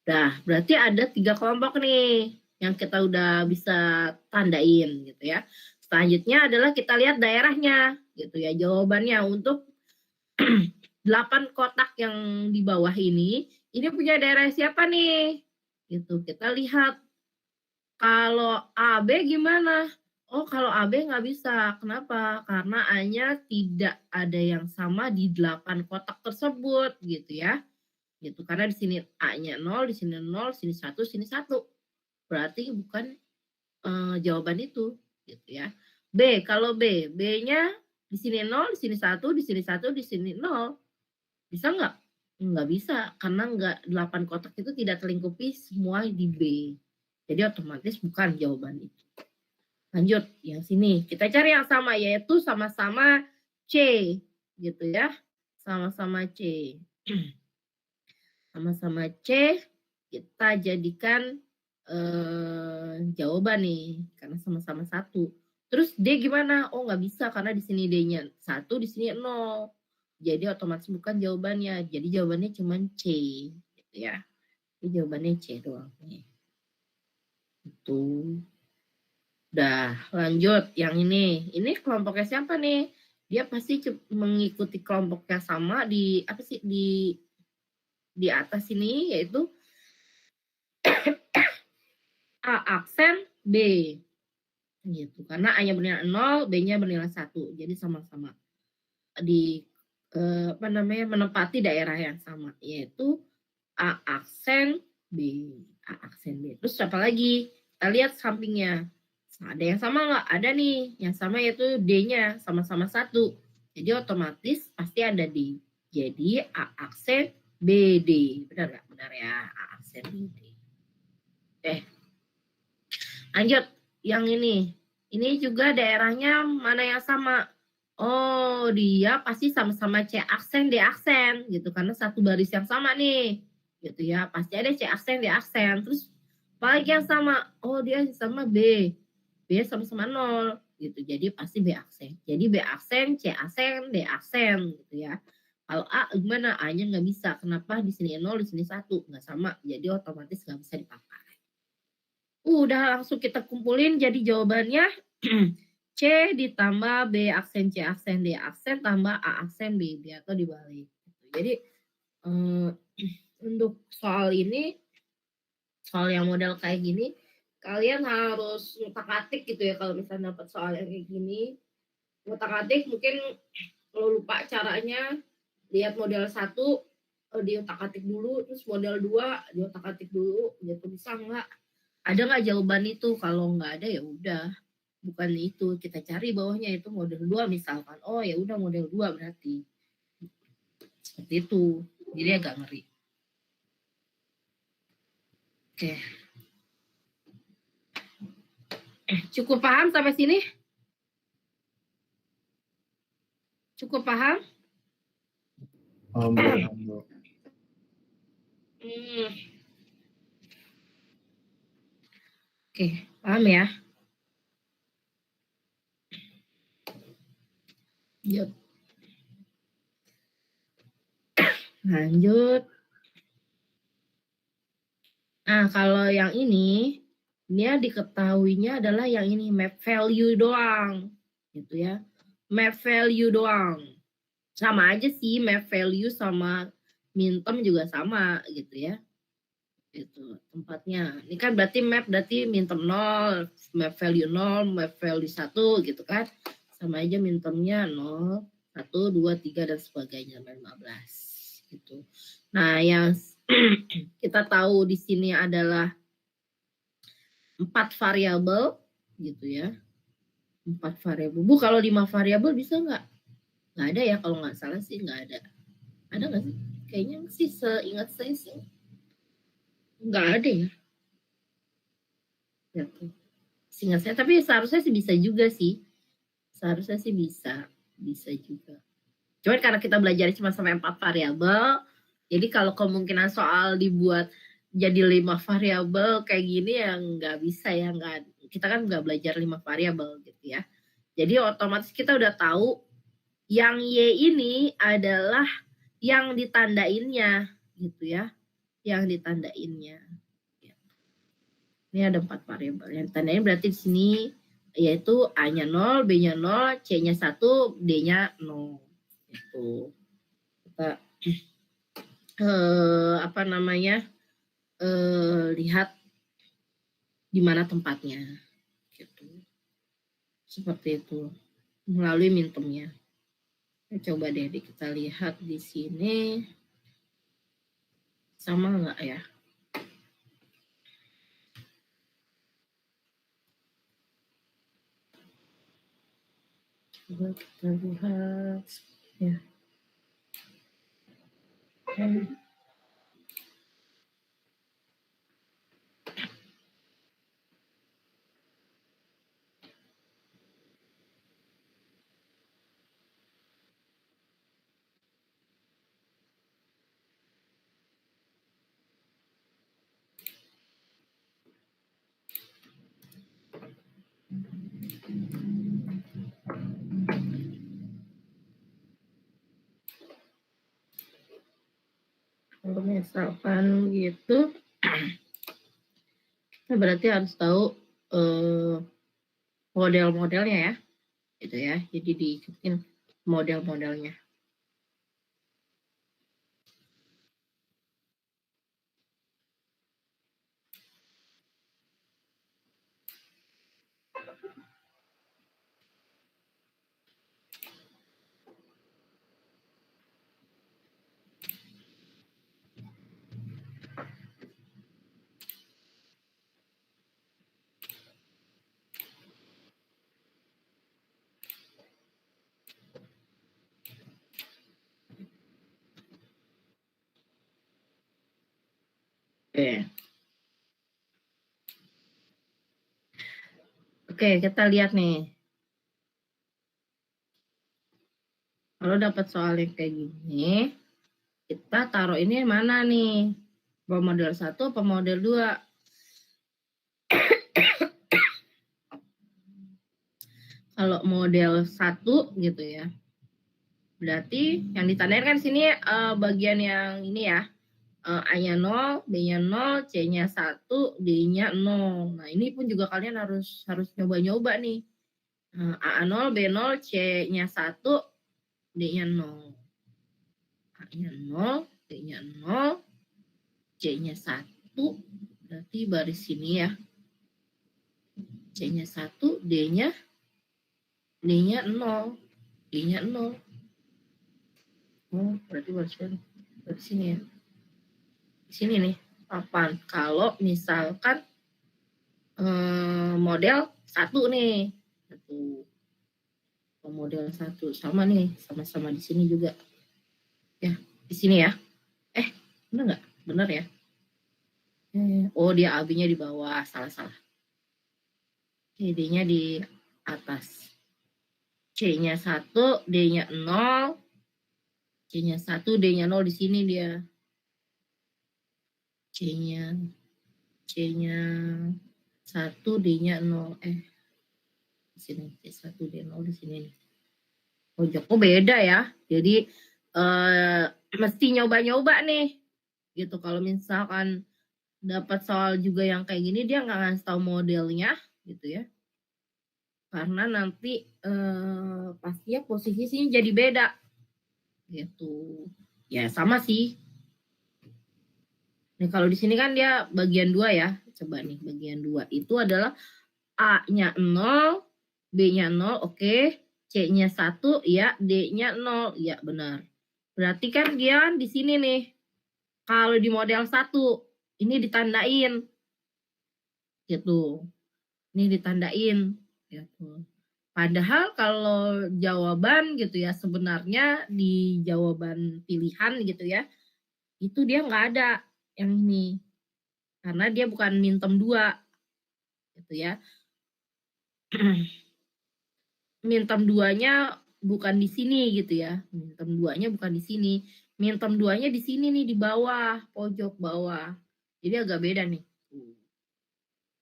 Nah, berarti ada 3 kelompok nih yang kita udah bisa tandain gitu ya. Selanjutnya adalah kita lihat daerahnya gitu ya. Jawabannya untuk 8 kotak yang di bawah ini punya daerah siapa nih? Gitu. Kita lihat kalau AB gimana? Oh, kalau AB nggak bisa. Kenapa? Karena A-nya tidak ada yang sama di 8 kotak tersebut gitu ya. Gitu. Karena di sini A-nya 0, di sini 0, sini 1, sini 1. Berarti bukan jawaban itu gitu ya. B, kalau B-nya di sini 0, di sini 1, di sini 1, di sini 0. Bisa nggak? Nggak bisa karena 8 kotak itu tidak terlingkupi semua di B. Jadi otomatis bukan jawaban itu. Lanjut, yang sini. Kita cari yang sama, yaitu sama-sama C. Gitu ya. Sama-sama C. Sama-sama C, kita jadikan jawaban nih. Karena sama-sama 1. Terus D gimana? Oh, nggak bisa karena di sini D-nya 1, di sini 0. Jadi otomatis bukan jawabannya. Jadi jawabannya cuma C. Gitu ya. Ini jawabannya C doang. Itu. Udah, lanjut yang ini. Ini kelompoknya siapa nih? Dia pasti mengikuti kelompoknya sama di apa sih di atas ini, yaitu A aksen B. Gitu. Karena A-nya bernilai 0, B-nya bernilai 1. Jadi sama-sama di menempati daerah yang sama, yaitu A aksen B. A aksen B. Terus apa lagi? Kita lihat sampingnya. Ada yang sama nggak? Ada nih. Yang sama yaitu D-nya. Sama-sama 1. Jadi otomatis pasti ada D. Jadi A aksen BD. Benar nggak? Benar ya. A aksen BD. Oke. Lanjut. Yang ini. Ini juga daerahnya mana yang sama? Oh, dia pasti sama-sama C aksen, D aksen gitu. Karena satu baris yang sama nih. Gitu ya. Pasti ada C aksen, D aksen. Terus apa lagi yang sama? Oh, dia sama B. B sama-sama 0 gitu. Jadi pasti B aksen. Jadi B aksen, C aksen, D aksen gitu ya. Kalau A gimana? A-nya nggak bisa. Kenapa? Di sini 0, di sini 1. Nggak sama. Jadi otomatis nggak bisa dipakai. Udah langsung kita kumpulin. Jadi jawabannya C ditambah B aksen C aksen D aksen tambah A aksen B atau dibalik. Jadi untuk soal ini, soal yang model kayak gini, kalian harus ngutak-atik gitu ya kalau misalnya dapat soal yang kayak gini. Ngutak-atik mungkin kalau lupa caranya, lihat model 1 diutak-atik dulu, terus model 2 diutak-atik dulu, gitu bisa nggak? Ada nggak jawaban itu? Kalau nggak ada ya udah. Bukan itu, kita cari bawahnya itu model 2 misalkan. Oh ya udah model 2 berarti. Seperti itu. Jadi agak ngeri. Oke. Cukup paham sampai sini? Cukup paham? Paham, Bu. Oke, paham ya? Lanjut. Nah, kalau yang ini, dia diketahuinya adalah yang ini, map value doang. Gitu ya. Map value doang. Sama aja sih, map value sama minterm juga sama gitu ya. Itu tempatnya. Ini kan berarti map berarti minterm 0, map value 0, map value 1 gitu kan. Sama aja mintermnya 0, 1, 2, 3 dan sebagainya sampai 15 gitu. Nah, yang kita tahu di sini adalah 4 variabel gitu ya. 4 variabel. Bu, kalau 5 variabel bisa nggak? Nggak ada ya, kalau nggak salah sih nggak ada. Ada nggak sih? Kayaknya sih seingat saya sih nggak ada ya. Seingat saya, tapi seharusnya sih bisa juga sih. Seharusnya sih bisa juga. Cuman karena kita belajar cuma sampai 4 variabel, jadi kalau kemungkinan soal dibuat jadi 5 variabel kayak gini ya nggak bisa ya, kita kan nggak belajar 5 variabel gitu ya. Jadi otomatis kita udah tahu yang Y ini adalah yang ditandainnya gitu ya, yang ditandainnya. Ini ada 4 variabel. Yang ditandain berarti di sini yaitu A-nya 0, B-nya 0, C-nya 1, D-nya 0. Itu kita lihat di mana tempatnya gitu. Seperti itu melalui mintermnya. Coba deh kita lihat di sini sama nggak ya? Coba kita lihat ya. Kalau misalkan gitu, kita berarti harus tahu model-modelnya ya, gitu ya. Jadi diikutin model-modelnya. Oke. Oke, kita lihat nih. Kalau dapat soal yang kayak gini, kita taruh ini mana nih? Model 1 apa model 2? Kalau model 1 gitu ya. Berarti yang ditandain kan sini bagian yang ini ya. A-nya 0, B-nya 0, C-nya 1, D-nya 0. Nah, ini pun juga kalian harus nyoba-nyoba nih. A 0, B 0, C-nya 1, D-nya 0. A-nya 0, B-nya 0, C-nya 1. Berarti baris sini ya. C-nya 1, D-nya 0. D-nya 0. Oh, berarti baris sini ya. Di sini nih, 8. Kalau misalkan model 1 nih. Model 1 sama nih, sama-sama di sini juga. Ya, di sini ya. Bener nggak? Bener ya. Oh, dia AB-nya di bawah, salah. D-nya di atas. C-nya 1, D-nya 0. C-nya 1, D-nya 0 di sini dia. C-nya 1, D-nya 0. Di sini C1, D0 di sini nih. Pojoknya beda ya. Jadi mesti nyoba-nyoba nih. Gitu. Kalau misalkan dapat soal juga yang kayak gini, dia nggak ngasih tahu modelnya gitu ya. Karena nanti pastinya posisinya jadi beda. Gitu. Ya sama sih. Nah, kalau di sini kan dia bagian 2 ya. Coba nih bagian 2 itu adalah A-nya 0, B-nya 0, oke. C-nya 1, ya. D-nya 0, ya benar. Berarti kan dia di sini nih. Kalau di model 1, ini ditandain. Gitu. Ini ditandain. Gitu. Padahal kalau jawaban gitu ya, sebenarnya di jawaban pilihan gitu ya, itu dia nggak ada yang ini. Karena dia bukan mintem 2. Gitu ya. Mintem 2-nya bukan di sini gitu ya. Mintem 2-nya bukan di sini. Mintem 2-nya di sini nih, di bawah, pojok bawah. Jadi agak beda nih.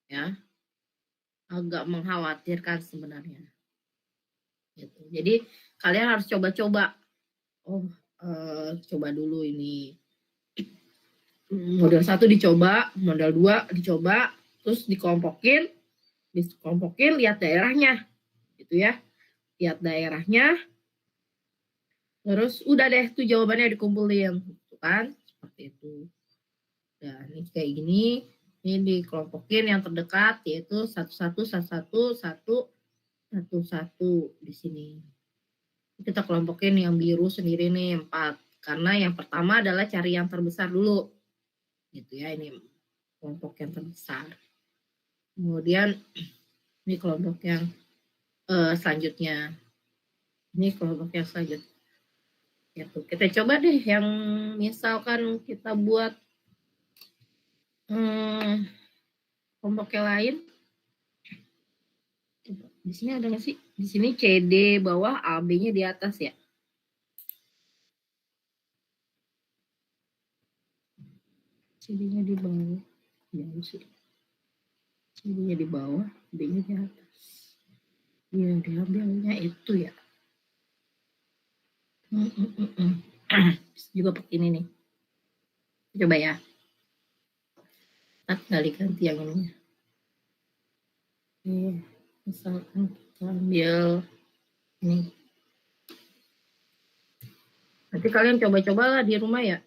Ya. Agak mengkhawatirkan sebenarnya. Gitu. Jadi kalian harus coba-coba. Coba dulu ini. Model 1 dicoba, model 2 dicoba, terus dikelompokin, lihat daerahnya. Gitu ya. Lihat daerahnya. Terus udah deh tuh jawabannya dikumpulin, gitu kan? Seperti itu. Nah, ini kayak gini, ini dikelompokin yang terdekat yaitu 1 di sini. Kita kelompokin yang biru sendiri nih 4. Karena yang pertama adalah cari yang terbesar dulu. Gitu ya, ini kelompok yang terbesar. Kemudian ini kelompok yang selanjutnya. Ini kelompok yang selanjutnya. Gitu. Kita coba deh yang misalkan kita buat kelompok yang lain. Di sini ada nggak sih? Di sini CD bawah, AB-nya di atas ya. CD-nya di bawah. Jauh sih. CD-nya di bawah, B-nya di atas. Iya, diambilnya itu ya. Juga pakai ini nih. Coba ya. Kita ganti yang ini. Misalkan kita ambil ini. Nanti kalian coba-coba lah di rumah ya.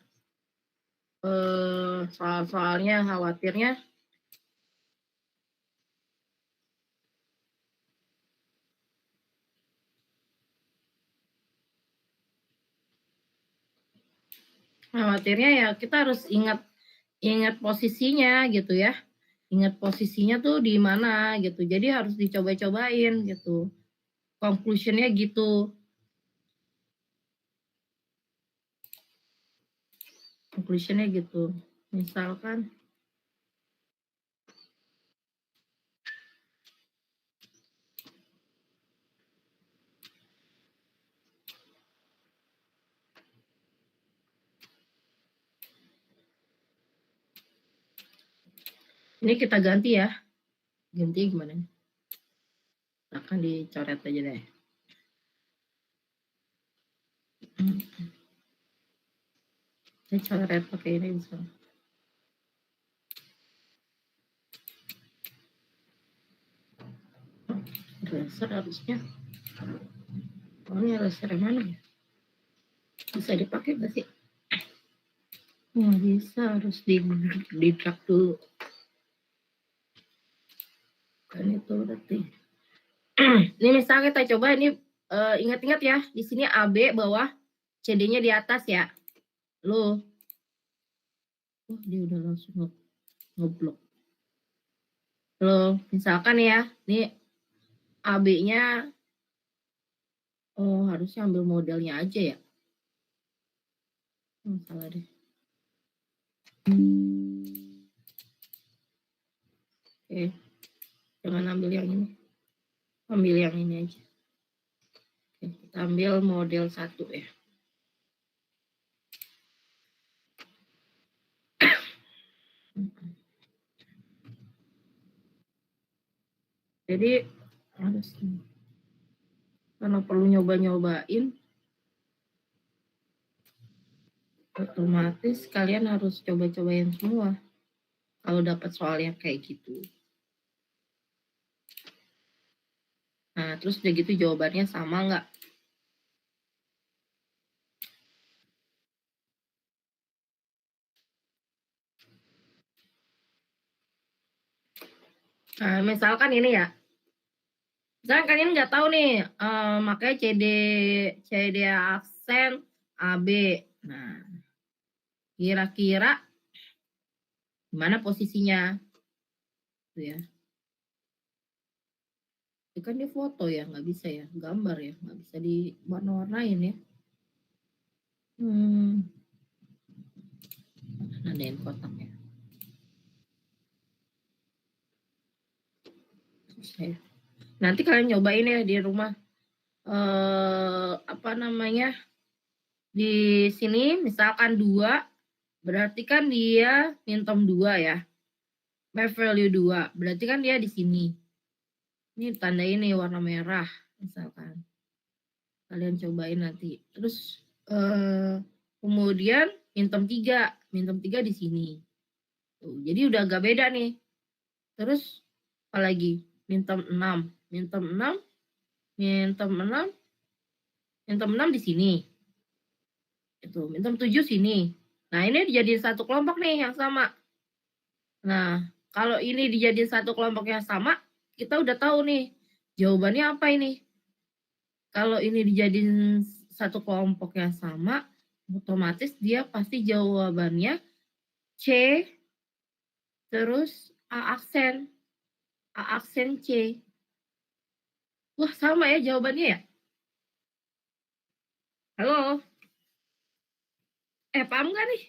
Soal-soalnya khawatirnya ya kita harus ingat posisinya gitu ya. Ingat posisinya tuh di mana gitu. Jadi harus dicoba-cobain gitu. Conclusionnya gitu. Conclusionnya gitu. Misalkan Ini kita ganti ya. Ganti gimana? Akan dicoret aja deh. Saya coret pakai ini bisa. Laser harusnya. Oh, ini laser yang mana ya? Bisa dipakai nggak sih? Nggak bisa, harus di drag dulu. Kan itu berarti. Ini misalnya kita coba ini, ingat-ingat ya, di sini AB bawah, CD-nya di atas ya. Loh. Oh, dia udah langsung ngeblok. Loh, misalkan ya, ini AB-nya, oh harusnya ambil modelnya aja ya. Salah deh. Oke, jangan ambil yang ini. Ambil yang ini aja. Oke, kita ambil model 1 ya. Jadi harus karena perlu nyoba-nyobain, otomatis kalian harus coba-cobain semua kalau dapat soal yang kayak gitu. Nah, terus udah gitu jawabannya sama nggak? Nah, misalkan ini ya. Misalkan kalian nggak tahu nih, makanya CD aksen AB. Nah, kira-kira gimana posisinya? Tuh ya. Itu kan di foto ya, nggak bisa ya, gambar ya, nggak bisa diwarna-warnain ya. Nandain kotaknya. Susah ya. Nanti kalian nyobain ya di rumah. Apa namanya? Di sini misalkan 2, berarti kan dia mintom 2 ya. Map value 2, berarti kan dia di sini. Ini tanda ini warna merah misalkan. Kalian cobain nanti. Terus kemudian mintom 3 di sini. Tuh, jadi udah agak beda nih. Terus apalagi? Mintom 6 di sini. Itu, mintom 7 sini. Nah, ini dijadiin satu kelompok nih yang sama. Nah, kalau ini dijadiin satu kelompok yang sama, kita udah tahu nih jawabannya apa ini. Kalau ini dijadiin satu kelompok yang sama, otomatis dia pasti jawabannya C terus A aksen C. Wah, sama ya jawabannya ya? Halo? Paham nggak nih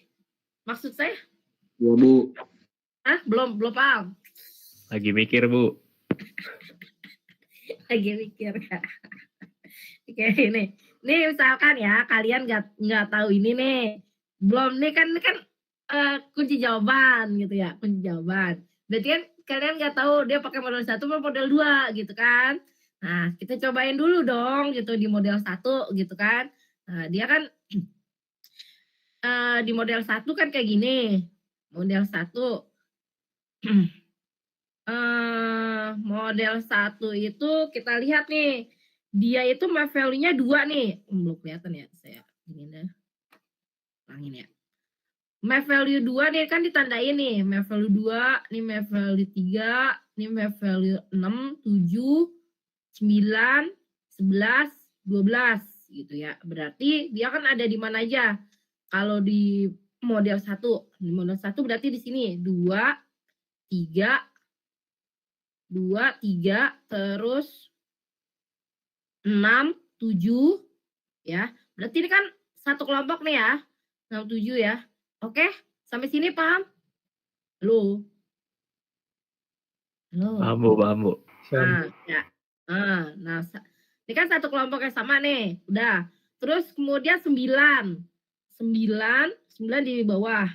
maksud saya? Ya, Bu. Belum paham. Lagi mikir, Bu. Lagi mikir. Oke, ini misalkan ya kalian nggak tahu ini nih, belum nih kan kunci jawaban gitu ya, kunci jawaban. Berarti kan kalian nggak tahu dia pakai model 1 atau model 2 gitu kan. Nah, kita cobain dulu dong gitu di model 1 gitu kan. Nah, dia kan di model 1 kan kayak gini. Model 1 model 1 itu kita lihat nih. Dia itu map value-nya 2 nih. Belum kelihatan ya, saya ini deh. Langin ya. Map value 2 nih kan ditandain nih. Map value 2, nih map value 3, nih map value 6, 7, 9, 11, 12 gitu ya. Berarti dia kan ada di mana aja? Kalau di model 1, di model 1 berarti di sini 2, 3, terus 6, 7 ya. Berarti ini kan satu kelompok nih ya. 6, 7 ya. Oke, sampai sini paham? Halo. Paham, Bu, paham, Bu. Nah, ya. Nah, ini kan satu kelompok yang sama nih. Udah. Terus kemudian 9 di bawah.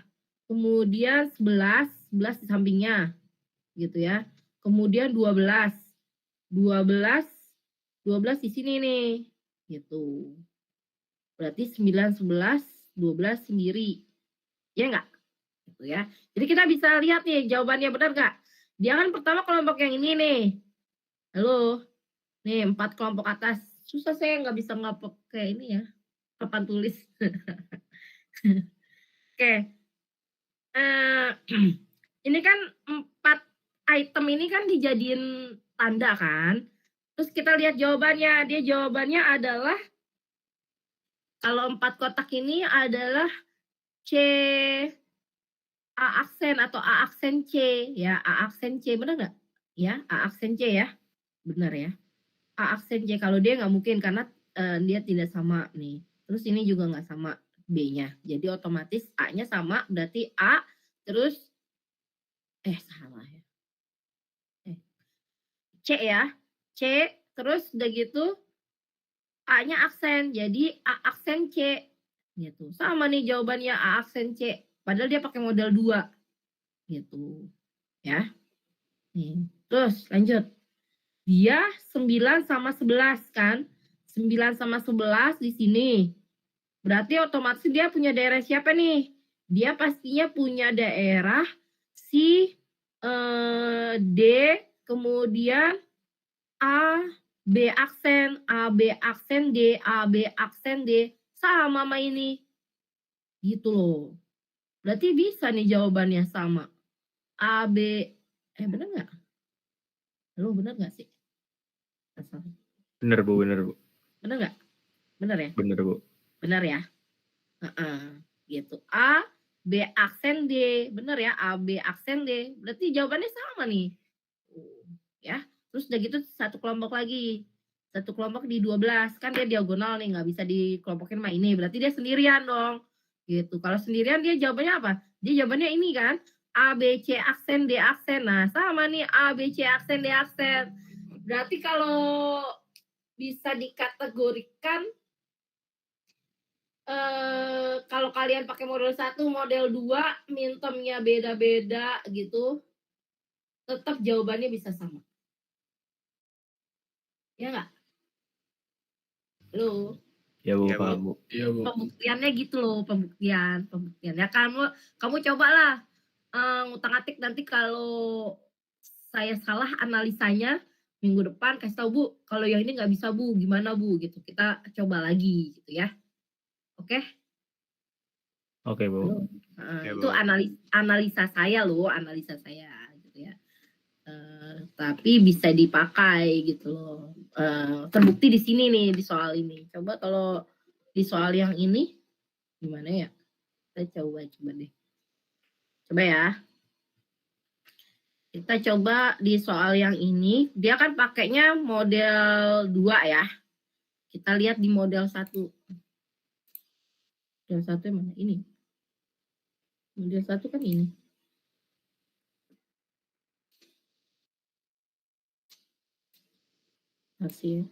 Kemudian 11 di sampingnya. gitu ya. Kemudian 12 di sini nih, gitu. Berarti 9, 11, 12 sendiri. Ya enggak? Gitu ya. Jadi kita bisa lihat nih jawabannya benar nggak? Dia kan pertama kelompok yang ini nih. Halo. Nih 4 kelompok atas. Susah saya nggak bisa ngapok kayak ini ya. Papan tulis. Oke. Ini kan 4 item ini kan dijadiin tanda kan. Terus kita lihat jawabannya. Dia jawabannya adalah kalau 4 kotak ini adalah C A aksen atau A aksen C ya, A aksen C benar nggak? Ya, A aksen C ya, benar ya. A aksen C kalau dia nggak mungkin karena dia tidak sama nih. Terus ini juga nggak sama B-nya. Jadi otomatis A-nya sama berarti A terus salah ya. C ya, C terus udah gitu A-nya aksen jadi A aksen C gitu. Sama nih jawabannya A aksen C. Padahal dia pakai model 2 gitu ya. Nih, terus lanjut. Dia 9 sama 11 kan? 9 sama 11 di sini. Berarti otomatis dia punya daerah siapa nih? Dia pastinya punya daerah si D kemudian A B aksen D A B aksen D sama ini. Gitu loh. Berarti bisa nih jawabannya sama. A, B, bener nggak? Lo bener nggak sih? Bener Bu. Bener nggak? Bener ya? Bener Bu. Bener ya? Gitu. A, B aksen D. Bener ya? A, B aksen D. Berarti jawabannya sama nih. Ya. Terus udah gitu satu kelompok lagi. Satu kelompok di 12. Kan dia diagonal nih. Nggak bisa dikelompokin sama ini. Berarti dia sendirian dong. Gitu. Kalau sendirian dia jawabannya apa? Dia jawabannya ini kan. A, B, C aksen, D aksen. Nah sama nih A, B, C aksen, D aksen. Berarti kalau bisa dikategorikan kalau kalian pakai model 1, model 2, mintemnya beda-beda gitu, tetap jawabannya bisa sama. Ya nggak? Halo? Ya Bu, paham Bu. Iya Bu. Pembuktiannya gitu loh, pembuktian. Ya kamu cobalah ngutak-ngatik nanti kalau saya salah analisanya minggu depan kasih tahu Bu, kalau yang ini nggak bisa Bu, gimana Bu gitu. Kita coba lagi gitu ya. Oke? Oke Bu. Itu analisa saya loh, analisa saya gitu ya. Tapi bisa dipakai gitu loh. Terbukti di sini nih di soal ini. Coba kalau di soal yang ini gimana ya? Kita coba deh. Coba ya. Kita coba di soal yang ini, dia kan pakainya model 2 ya. Kita lihat di model 1. Model 1 yang mana? Ini. Model 1 kan ini. Hasil.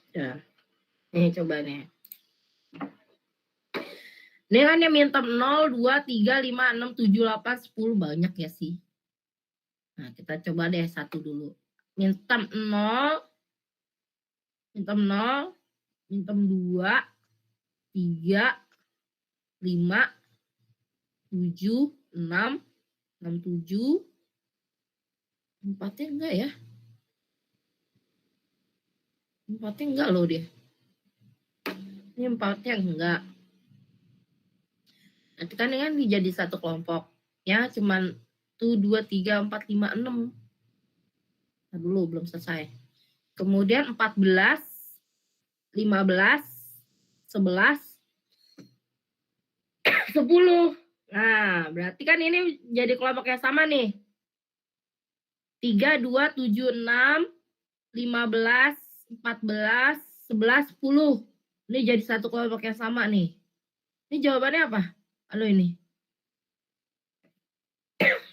Ya. Nih coba nih. Ini kan yang minta 0, 2, 3, 5, 6, 7, 8, 10. Banyak ya sih. Nah, kita coba deh satu dulu. Minta 0, minta 2, 3, 5, 7, 6, 7. Empatnya enggak ya? Empatnya enggak loh dia. Ini empatnya enggak. Nanti kan ini kan jadi satu kelompok. Ya, cuman 1, 2, 3, 4, 5, 6. Nah, dulu belum selesai. Kemudian 14, 15, 11, 10. Nah, berarti kan ini jadi kelompok yang sama nih. 3, 2, 7, 6, 15, 14, 11, 10. Ini jadi satu kelompok yang sama nih. Ini jawabannya apa? Halo ini.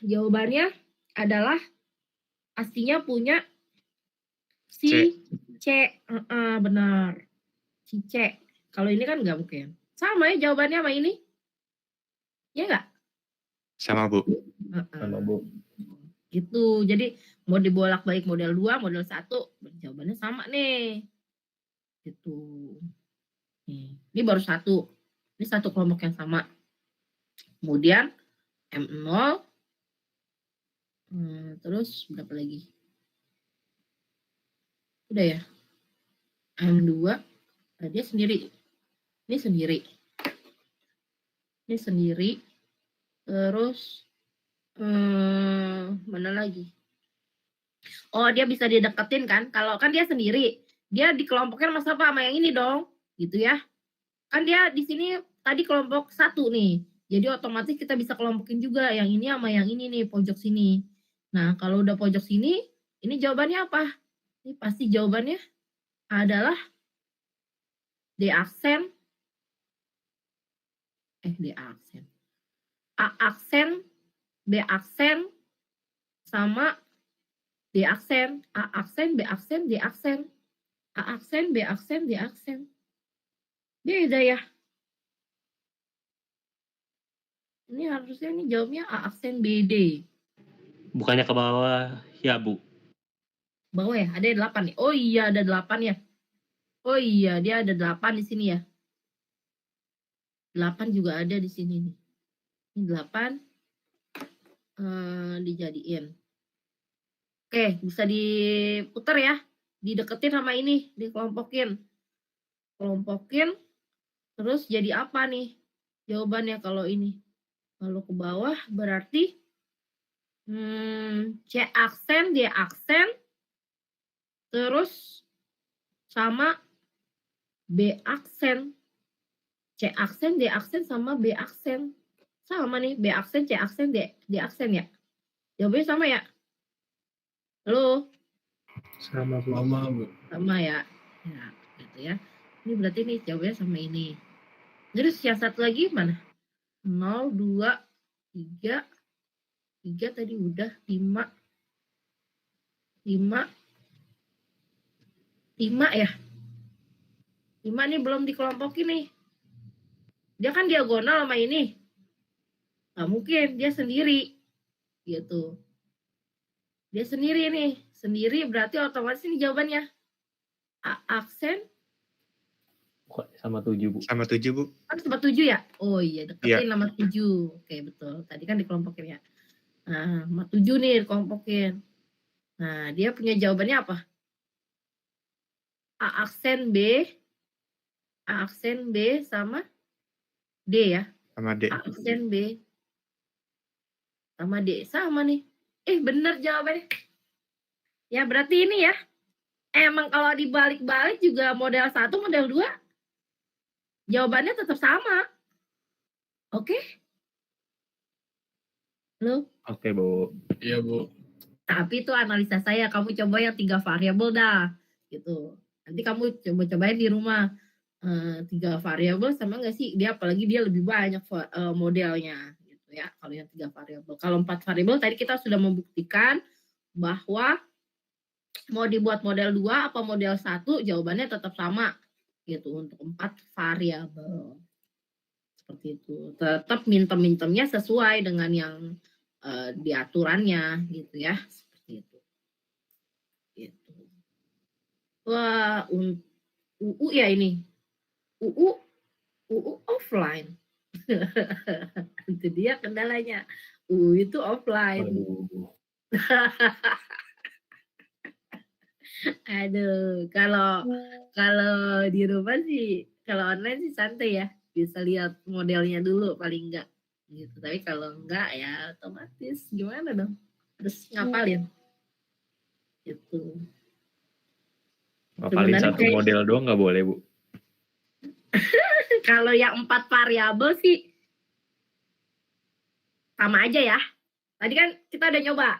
jawabannya adalah pastinya punya si C. Benar. Si C. Kalau ini kan nggak mungkin. Sama ya jawabannya sama ini. Ya nggak? Sama, Bu. Sama Bu. Gitu. Jadi mau dibolak-balik model 2, model 1, jawabannya sama nih. Gitu. Nih, ini baru satu. Ini satu kelompok yang sama. Kemudian M0. Terus berapa lagi? Udah ya. M2. Dia sendiri. Ini sendiri. Ini sendiri. Terus mana lagi? Oh, dia bisa dideketin kan? Kalau kan dia sendiri, dia dikelompokin sama yang ini dong, gitu ya. Kan dia di sini tadi kelompok 1 nih. Jadi otomatis kita bisa kelompokin juga yang ini sama yang ini nih, pojok sini. Nah, kalau udah pojok sini, ini jawabannya apa? Ini pasti jawabannya adalah D aksen. D aksen. A aksen, B aksen, sama D aksen. A aksen, B aksen, D aksen. A aksen, B aksen, D aksen. Beda ya. Ini harusnya ini jawabnya A aksen BD. Bukannya ke bawah ya, Bu? Bawah ya? Ada 8 nih. Oh iya, ada 8 ya. Oh iya, dia ada 8 di sini ya. 8 juga ada di sini nih. Ini 8 dijadiin. Oke, bisa diputar ya. Dideketin sama ini, dikelompokin. Kelompokin, terus jadi apa nih jawabannya kalau ini? Kalau ke bawah berarti C aksen, D aksen, terus sama B aksen. C aksen, D aksen, sama B aksen. Sama nih, B aksen, C aksen, D aksen ya. Jawabannya sama ya? Halo? Sama Bu. Sama, Bu. Sama ya. Ya, gitu ya. Ini berarti nih jawabannya sama ini. Terus yang satu lagi mana? 0, 2, 3. 3 tadi udah. 5. 5 ya. 5 nih belum dikelompokin nih. Dia kan diagonal sama ini. Nggak mungkin, dia sendiri. Gitu. Dia sendiri nih. Sendiri berarti otomatis ini jawabannya. A aksen. Kok sama 7 Bu. Sama 7, Bu. Kan sama 7 ya? Oh iya, deketin sama 7. Oke, betul. Tadi kan dikelompokin ya. Nah, sama 7 nih dikelompokin. Nah, dia punya jawabannya apa? A aksen B. A aksen B sama D ya. Sama D. A aksen B. Sama D. Sama nih. Bener jawabannya. Ya, berarti ini ya. Emang kalau dibalik-balik juga model 1, model 2. Jawabannya tetap sama. Oke? Halo? Oke Bu. Iya, Bu. Tapi itu analisa saya. Kamu coba yang 3 variabel dah. Gitu. Nanti kamu coba-cobain di rumah. 3 variabel sama nggak sih? Dia apalagi dia lebih banyak modelnya. Gitu ya. Kalau yang 3 variabel. Kalau 4 variabel tadi kita sudah membuktikan bahwa mau dibuat model 2 apa model 1 jawabannya tetap sama gitu untuk 4 variabel. Seperti itu. Tetap mintem-mintemnya sesuai dengan yang diaturannya gitu ya. Seperti itu. Gitu. Wah, UU ya ini. UU offline. Itu dia kendalanya. UU itu offline. Aduh, kalau di rumah sih, kalau online sih santai ya, bisa lihat modelnya dulu paling enggak. Gitu. Tapi kalau enggak ya otomatis gimana dong? Harus ngapalin. Gitu. Ngapalin Sebenarnya satu model doang nggak boleh Bu. Kalau yang 4 variabel sih sama aja ya. Tadi kan kita udah nyoba.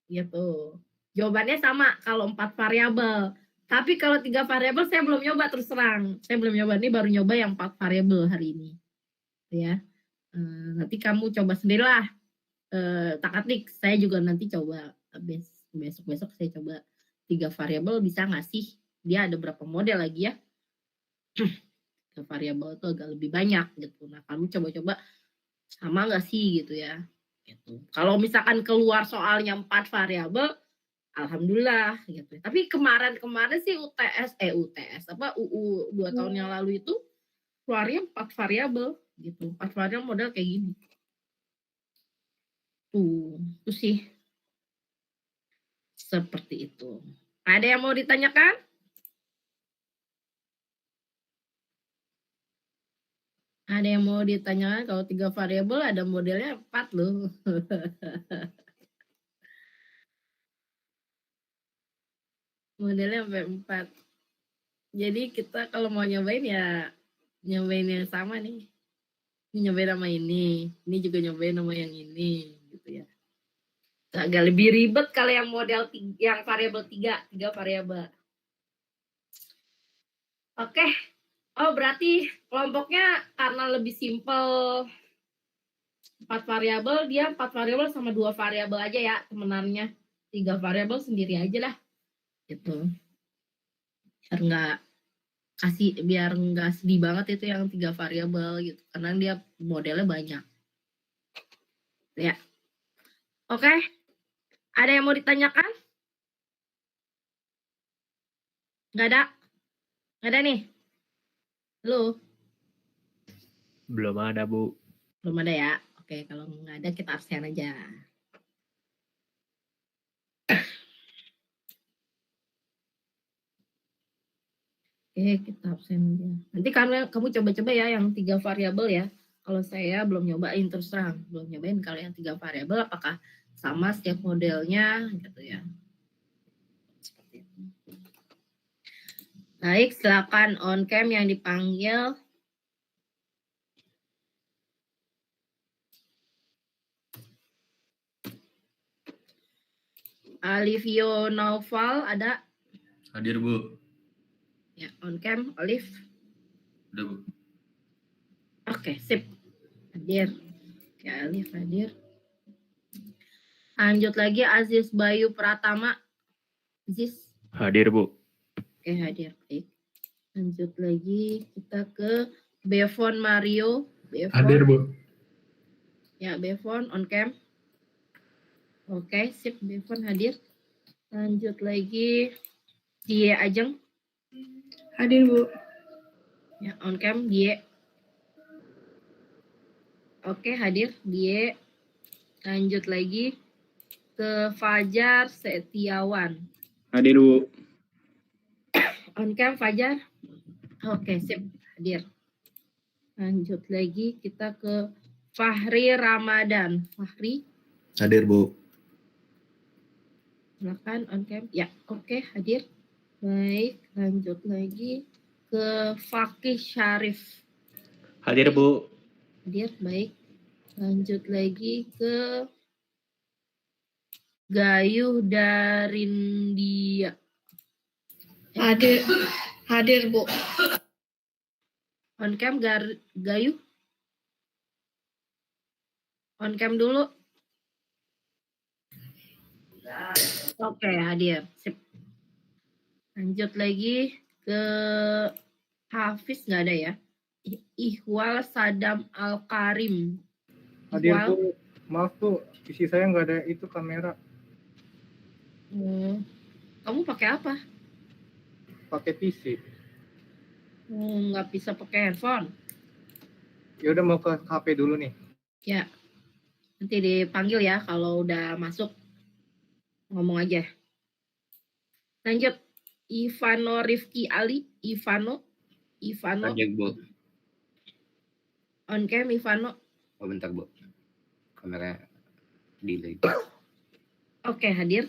Gitu. Jawabannya sama kalau 4 variabel. Tapi kalau 3 variabel saya belum nyoba terus terang. Saya belum nyoba, ini baru nyoba yang 4 variabel hari ini. Ya. Nanti kamu coba sendirilah. Takatik. Saya juga nanti coba besok saya coba 3 variabel bisa nggak sih? Dia ada berapa model lagi ya? 3 variabel itu agak lebih banyak gitu. Nah, kamu coba-coba sama nggak sih gitu ya? Gitu. Kalau misalkan keluar soalnya 4 variabel, alhamdulillah gitu. Tapi kemarin sih UTS apa UU 2 tahun yang lalu itu keluarnya 4 variabel gitu. 4 variabel model kayak gini. Itu sih seperti itu. Ada yang mau ditanyakan? Ada yang mau ditanyakan? Kalau 3 variabel ada modelnya 4 loh. Modelnya sampai 4. Jadi kita kalau mau nyobain ya nyobain yang sama nih. Ini nyobain sama ini juga nyobain sama yang ini gitu ya. Agak lebih ribet kalau yang model yang variabel 3 variabel. Oke. Oh, berarti kelompoknya karena lebih simpel 4 variabel, dia 4 variabel sama 2 variabel aja ya temenannya. 3 variabel sendiri aja lah. Gitu. Biar nggak sedih banget itu yang 3 variabel gitu. Karena dia modelnya banyak. Ya. Oke. Ada yang mau ditanyakan? Nggak ada? Nggak ada nih? Halo? Belum ada, Bu. Belum ada ya? Oke, kalau nggak ada kita absen aja. Oke, kita absen aja. Nanti kamu coba-coba ya yang 3 variabel ya. Kalau saya belum nyobain terus terang. Belum nyobain kalau yang 3 variabel apakah sama setiap modelnya gitu ya. Seperti itu. Baik, silakan on cam yang dipanggil. Alivio Naufal ada? Hadir, Bu. Ya, on cam, Olive. Udah, Bu. Oke, sip. Hadir. Oke, Alif hadir. Lanjut lagi Aziz Bayu Pratama. Aziz. Hadir, Bu. Oke, hadir. Baik. Lanjut lagi kita ke Bevon Mario. Bevon. Hadir, Bu. Ya, Bevon on cam. Oke, sip. Bevon hadir. Lanjut lagi Die Ajeng. Hadir, Bu. Ya, on cam Die. Oke, hadir Die. Lanjut lagi ke Fajar Setiawan. Hadir, Bu. On cam Fajar. Oke, sip. Hadir. Lanjut lagi kita ke Fahri Ramadan. Fahri, Hadir, Bu. silakan on cam. Ya, oke, hadir. Baik, lanjut lagi ke Fakih Syarif. Hadir, Bu. Hadir, baik. Lanjut lagi ke Gayuh Darindia. Hadir, Bu. On cam Gayuh. On cam dulu. Oke, hadir. Sip. Lanjut lagi ke Hafiz, nggak ada ya? Ihwal Sadam Al-Karim. Hadir, Ihwal. Bu. Maaf, Bu. Isi saya nggak ada itu kamera. Kamu pakai apa? Pakai PC. Nggak bisa pakai handphone. Ya udah mau ke HP dulu nih. Ya. Nanti dipanggil ya kalau udah masuk. Ngomong aja. Lanjut. Ivano Rifki Ali. Ivano. Hadir, Bu. On cam Ivano. Oh, bentar, Bu. Kamera delay. Oke, hadir.